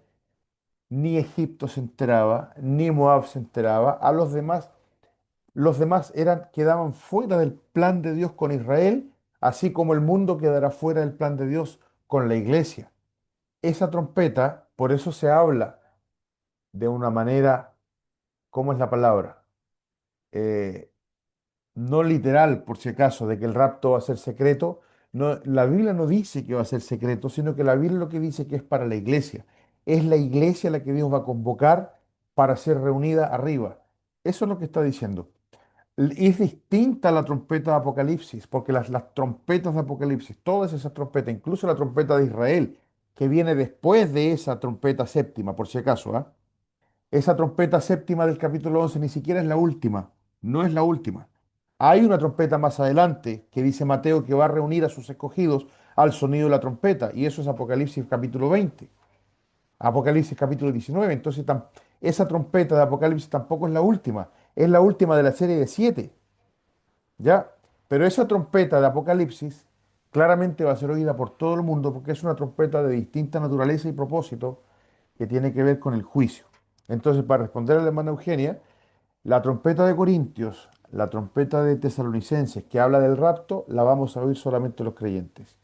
ni Egipto se enteraba, ni Moab se enteraba, a los demás quedaban fuera del plan de Dios con Israel, así como el mundo quedará fuera del plan de Dios con la iglesia. Esa trompeta, por eso se habla de una manera, ¿cómo es la palabra? Eh, no literal, por si acaso, de que el rapto va a ser secreto. No, la Biblia no dice que va a ser secreto, sino que la Biblia lo que dice que es para la iglesia. Es la iglesia la que Dios va a convocar para ser reunida arriba. Eso es lo que está diciendo. Es distinta la trompeta de Apocalipsis, porque las trompetas de Apocalipsis, todas esas trompetas, incluso la trompeta de Israel, que viene después de esa trompeta séptima, por si acaso, ¿ah? Esa trompeta séptima del capítulo 11 ni siquiera es la última, no es la última. Hay una trompeta más adelante que dice Mateo que va a reunir a sus escogidos al sonido de la trompeta, y eso es Apocalipsis capítulo 20, Apocalipsis capítulo 19. Entonces, esa trompeta de Apocalipsis tampoco es la última de la serie de siete, ¿ya? Pero esa trompeta de Apocalipsis claramente va a ser oída por todo el mundo porque es una trompeta de distinta naturaleza y propósito que tiene que ver con el juicio. Entonces, para responder a la hermana Eugenia, la trompeta de Corintios, la trompeta de Tesalonicenses que habla del rapto, la vamos a oír solamente los creyentes.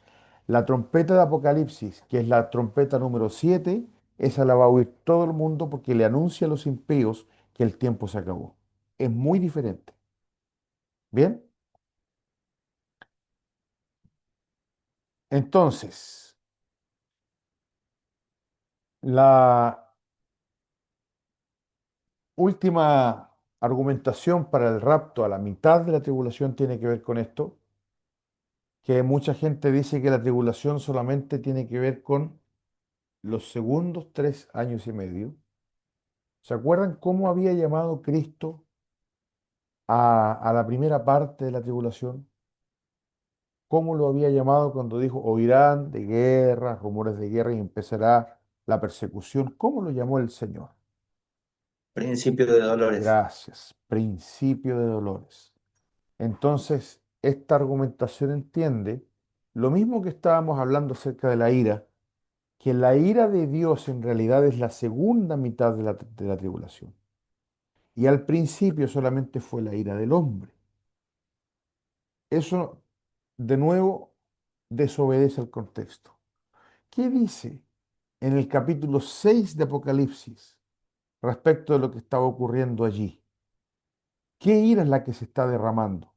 La trompeta de Apocalipsis, que es la trompeta número 7, esa la va a oír todo el mundo porque le anuncia a los impíos que el tiempo se acabó. Es muy diferente. ¿Bien? Entonces, la última argumentación para el rapto a la mitad de la tribulación tiene que ver con esto, que mucha gente dice que la tribulación solamente tiene que ver con los segundos 3 años y medio. ¿Se acuerdan cómo había llamado Cristo a la primera parte de la tribulación? ¿Cómo lo había llamado cuando dijo, oirán de guerra, rumores de guerra y empezará la persecución? ¿Cómo lo llamó el Señor? Principio de dolores. Gracias, principio de dolores. Entonces, esta argumentación entiende lo mismo que estábamos hablando acerca de la ira, que la ira de Dios en realidad es la segunda mitad de la tribulación. Y al principio solamente fue la ira del hombre. Eso, de nuevo, desobedece al contexto. ¿Qué dice en el capítulo 6 de Apocalipsis respecto de lo que estaba ocurriendo allí? ¿Qué ira es la que se está derramando?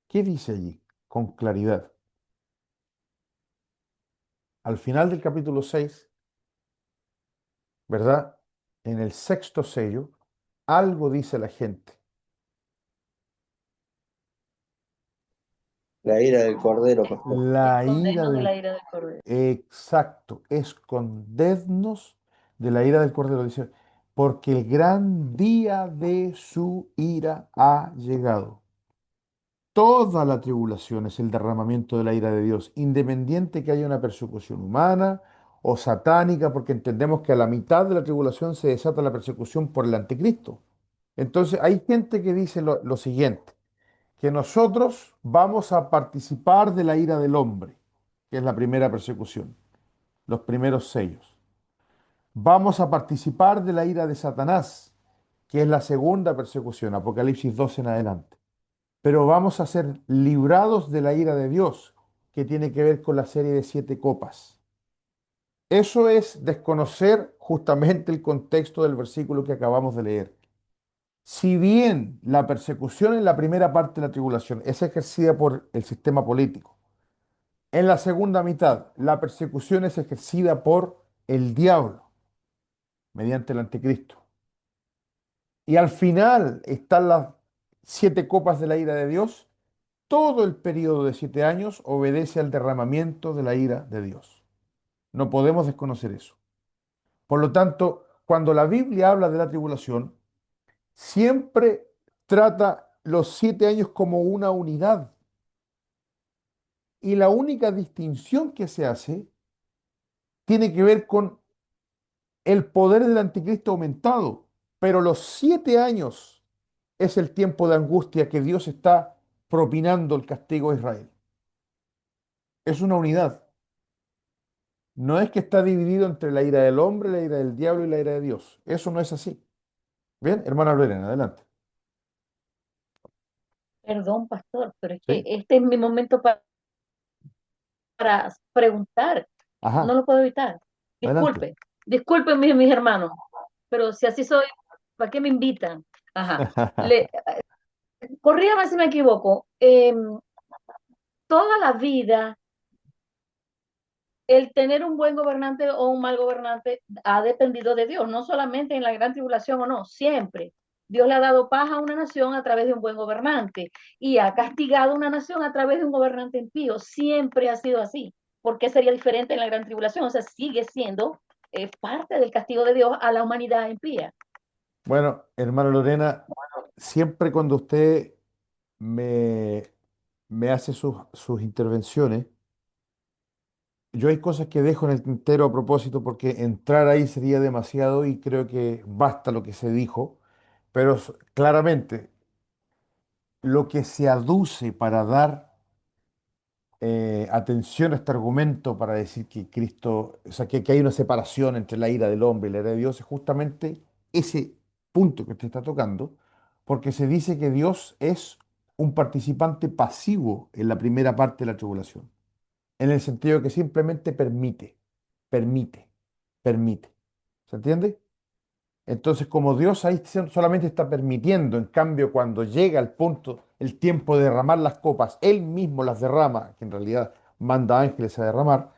¿Qué dice allí? Con claridad. Al final del capítulo 6, ¿verdad? En el sexto sello, algo dice la gente. La ira del Cordero, pastor. La ira Escondernos de la del... ira del Cordero. Exacto, escondednos de la ira del Cordero, dice, porque el gran día de su ira ha llegado. Toda la tribulación es el derramamiento de la ira de Dios, independiente que haya una persecución humana, o satánica, porque entendemos que a la mitad de la tribulación se desata la persecución por el anticristo. Entonces hay gente que dice lo siguiente, que nosotros vamos a participar de la ira del hombre, que es la primera persecución, los primeros sellos. Vamos a participar de la ira de Satanás, que es la segunda persecución, Apocalipsis 12 en adelante. Pero vamos a ser librados de la ira de Dios, que tiene que ver con la serie de 7 copas. Eso es desconocer justamente el contexto del versículo que acabamos de leer. Si bien la persecución en la primera parte de la tribulación es ejercida por el sistema político, en la segunda mitad la persecución es ejercida por el diablo mediante el anticristo. Y al final están las 7 copas de la ira de Dios. Todo el periodo de 7 años obedece al derramamiento de la ira de Dios. No podemos desconocer eso. Por lo tanto, cuando la Biblia habla de la tribulación, siempre trata los 7 años como una unidad. Y la única distinción que se hace tiene que ver con el poder del anticristo aumentado. Pero los 7 años es el tiempo de angustia que Dios está propinando el castigo a Israel. Es una unidad. No es que está dividido entre la ira del hombre, la ira del diablo y la ira de Dios. Eso no es así. Bien, hermana Lorena, adelante. Perdón, pastor, pero es que ¿Sí? este es mi momento para preguntar. No Ajá, lo puedo evitar. adelante. Disculpe, disculpen mis hermanos, pero si así soy, ¿para qué me invitan? Ajá. Corrígame si me equivoco. Toda la vida, el tener un buen gobernante o un mal gobernante ha dependido de Dios, no solamente en la gran tribulación o no, siempre. Dios le ha dado paz a una nación a través de un buen gobernante y ha castigado a una nación a través de un gobernante impío. Siempre ha sido así. ¿Por qué sería diferente en la gran tribulación? O sea, sigue siendo parte del castigo de Dios a la humanidad impía. Bueno, hermana Lorena, siempre cuando usted me, me hace sus intervenciones, yo hay cosas que dejo en el tintero a propósito porque entrar ahí sería demasiado y creo que basta lo que se dijo, pero claramente lo que se aduce para dar atención a este argumento para decir que Cristo, o sea, que hay una separación entre la ira del hombre y la ira de Dios, es justamente ese punto que usted está tocando, porque se dice que Dios es un participante pasivo en la primera parte de la tribulación, en el sentido que simplemente permite, permite. ¿Se entiende? Entonces, como Dios ahí solamente está permitiendo, en cambio, cuando llega el punto, el tiempo de derramar las copas, Él mismo las derrama, que en realidad manda ángeles a derramar,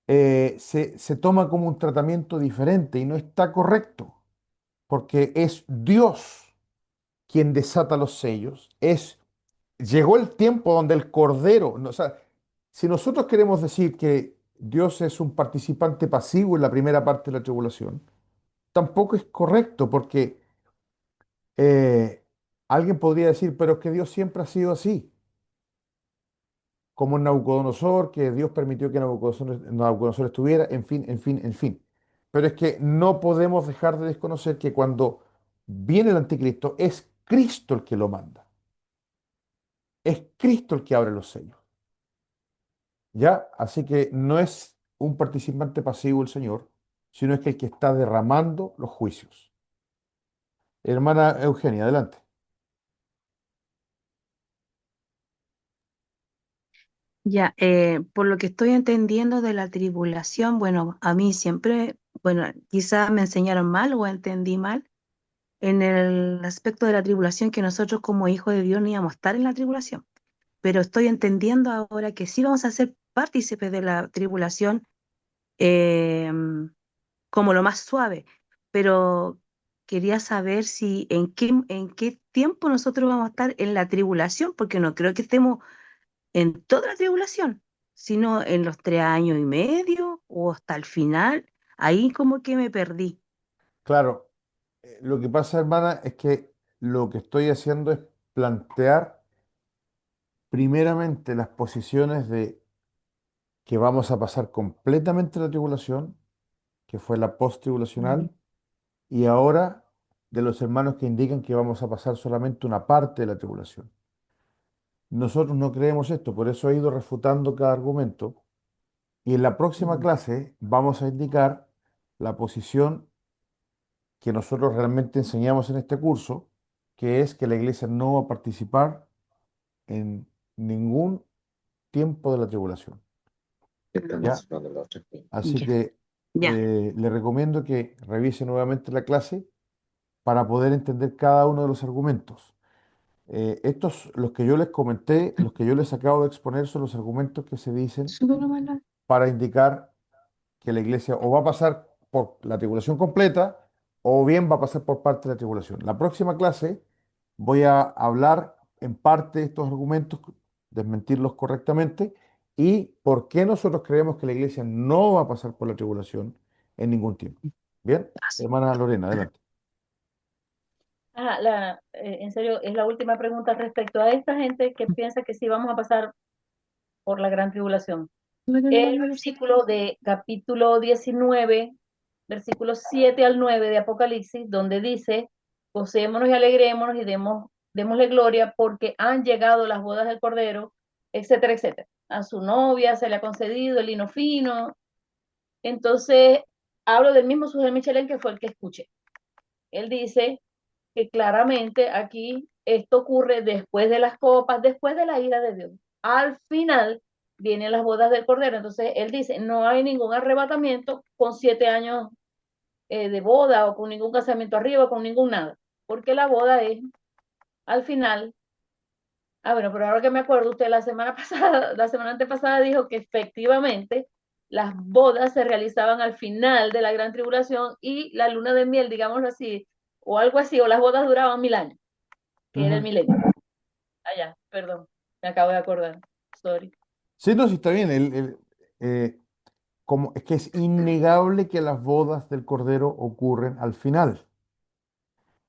se toma como un tratamiento diferente y no está correcto, porque es Dios quien desata los sellos, llegó el tiempo donde el Cordero, no, o sea, si nosotros queremos decir que Dios es un participante pasivo en la primera parte de la tribulación, tampoco es correcto, porque Eh, alguien podría decir, pero es que Dios siempre ha sido así, como en Nabucodonosor, que Dios permitió que Nabucodonosor estuviera, en fin, en fin, en fin. Pero es que no podemos dejar de desconocer que cuando viene el anticristo, es Cristo el que lo manda, es Cristo el que abre los sellos, ¿ya? Así que no es un participante pasivo el Señor, sino es que el que está derramando los juicios. Hermana Eugenia, adelante. Ya, por lo que estoy entendiendo de la tribulación, bueno, a mí siempre, bueno, quizás me enseñaron mal o entendí mal en el aspecto de la tribulación que nosotros como hijos de Dios no íbamos a estar en la tribulación, pero estoy entendiendo ahora que sí vamos a ser partícipes de la tribulación eh, como lo más suave, pero quería saber si en qué tiempo nosotros vamos a estar en la tribulación, porque no creo que estemos en toda la tribulación, sino en los 3 años y medio o hasta el final. Ahí como que me perdí. Claro, lo que pasa, hermana, es que lo que estoy haciendo es plantear primeramente las posiciones de que vamos a pasar completamente la tribulación, que fue la post-tribulacional, y ahora de los hermanos que indican que vamos a pasar solamente una parte de la tribulación. Nosotros no creemos esto, por eso he ido refutando cada argumento, y en la próxima clase vamos a indicar la posición que nosotros realmente enseñamos en este curso, que es que la iglesia no va a participar en ningún tiempo de la tribulación. Está ¿Ya? mencionando la otra. Así Ya, que ya. le recomiendo que revise nuevamente la clase para poder entender cada uno de los argumentos. Estos, los que yo les comenté, los que yo les acabo de exponer, son los argumentos que se dicen Súper malo. para indicar que la iglesia o va a pasar por la tribulación completa o bien va a pasar por parte de la tribulación. La próxima clase voy a hablar en parte de estos argumentos, desmentirlos correctamente y por qué nosotros creemos que la iglesia no va a pasar por la tribulación en ningún tiempo. Bien, hermana Lorena, adelante. En serio, es la última pregunta respecto a esta gente que piensa que sí vamos a pasar por la gran tribulación. El versículo de capítulo 19, versículos 7 al 9 de Apocalipsis, donde dice, gocémonos y alegrémonos y démosle gloria porque han llegado las bodas del Cordero, etcétera, etcétera. A su novia se le ha concedido el lino fino. Entonces, hablo del mismo Sujel Michelén que fue el que escuché. Él dice que claramente aquí esto ocurre después de las copas, después de la ira de Dios. Al final vienen las bodas del Cordero. Entonces él dice, no hay ningún arrebatamiento con 7 años de boda o con ningún casamiento arriba, con ningún nada, porque la boda es al final. Bueno, pero ahora que me acuerdo, usted la semana pasada, la semana antepasada dijo que efectivamente las bodas se realizaban al final de la gran tribulación y la luna de miel, digámoslo así, o algo así, o las bodas duraban 1000 años, que era el Ujú. milenio. Ya, perdón, me acabo de acordar. Sorry. Sí, no, sí está bien. Eh, como, es que es innegable que las bodas del Cordero ocurren al final.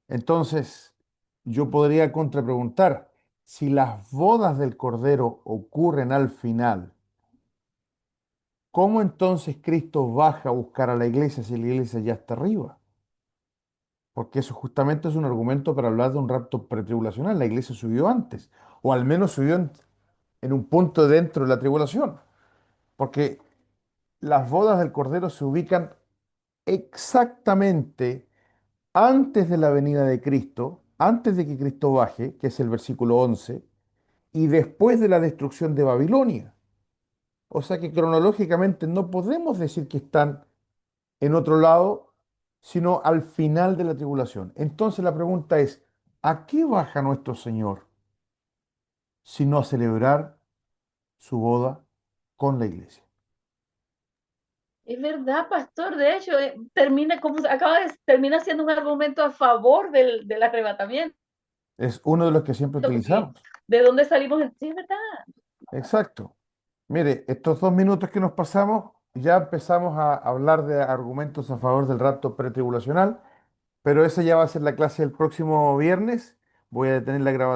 Entonces, yo podría contrapreguntar, si las bodas del Cordero ocurren al final, ¿cómo entonces Cristo baja a buscar a la iglesia si la iglesia ya está arriba? Porque eso justamente es un argumento para hablar de un rapto pretribulacional. La iglesia subió antes, o al menos subió en un punto dentro de la tribulación, porque las bodas del Cordero se ubican exactamente antes de la venida de Cristo, antes de que Cristo baje, que es el versículo 11, y después de la destrucción de Babilonia. O sea que cronológicamente no podemos decir que están en otro lado, sino al final de la tribulación. Entonces la pregunta es, ¿a qué baja nuestro Señor sino a celebrar su boda con la iglesia? Es verdad, pastor. De hecho, termina, como termina siendo un argumento a favor del arrebatamiento, Es uno de los que siempre porque utilizamos. ¿de dónde salimos? Sí, es verdad. Exacto. Mire, estos 2 minutos que nos pasamos, ya empezamos a hablar de argumentos a favor del rapto pretribulacional, pero esa ya va a ser la clase del próximo viernes. Voy a detener la grabación.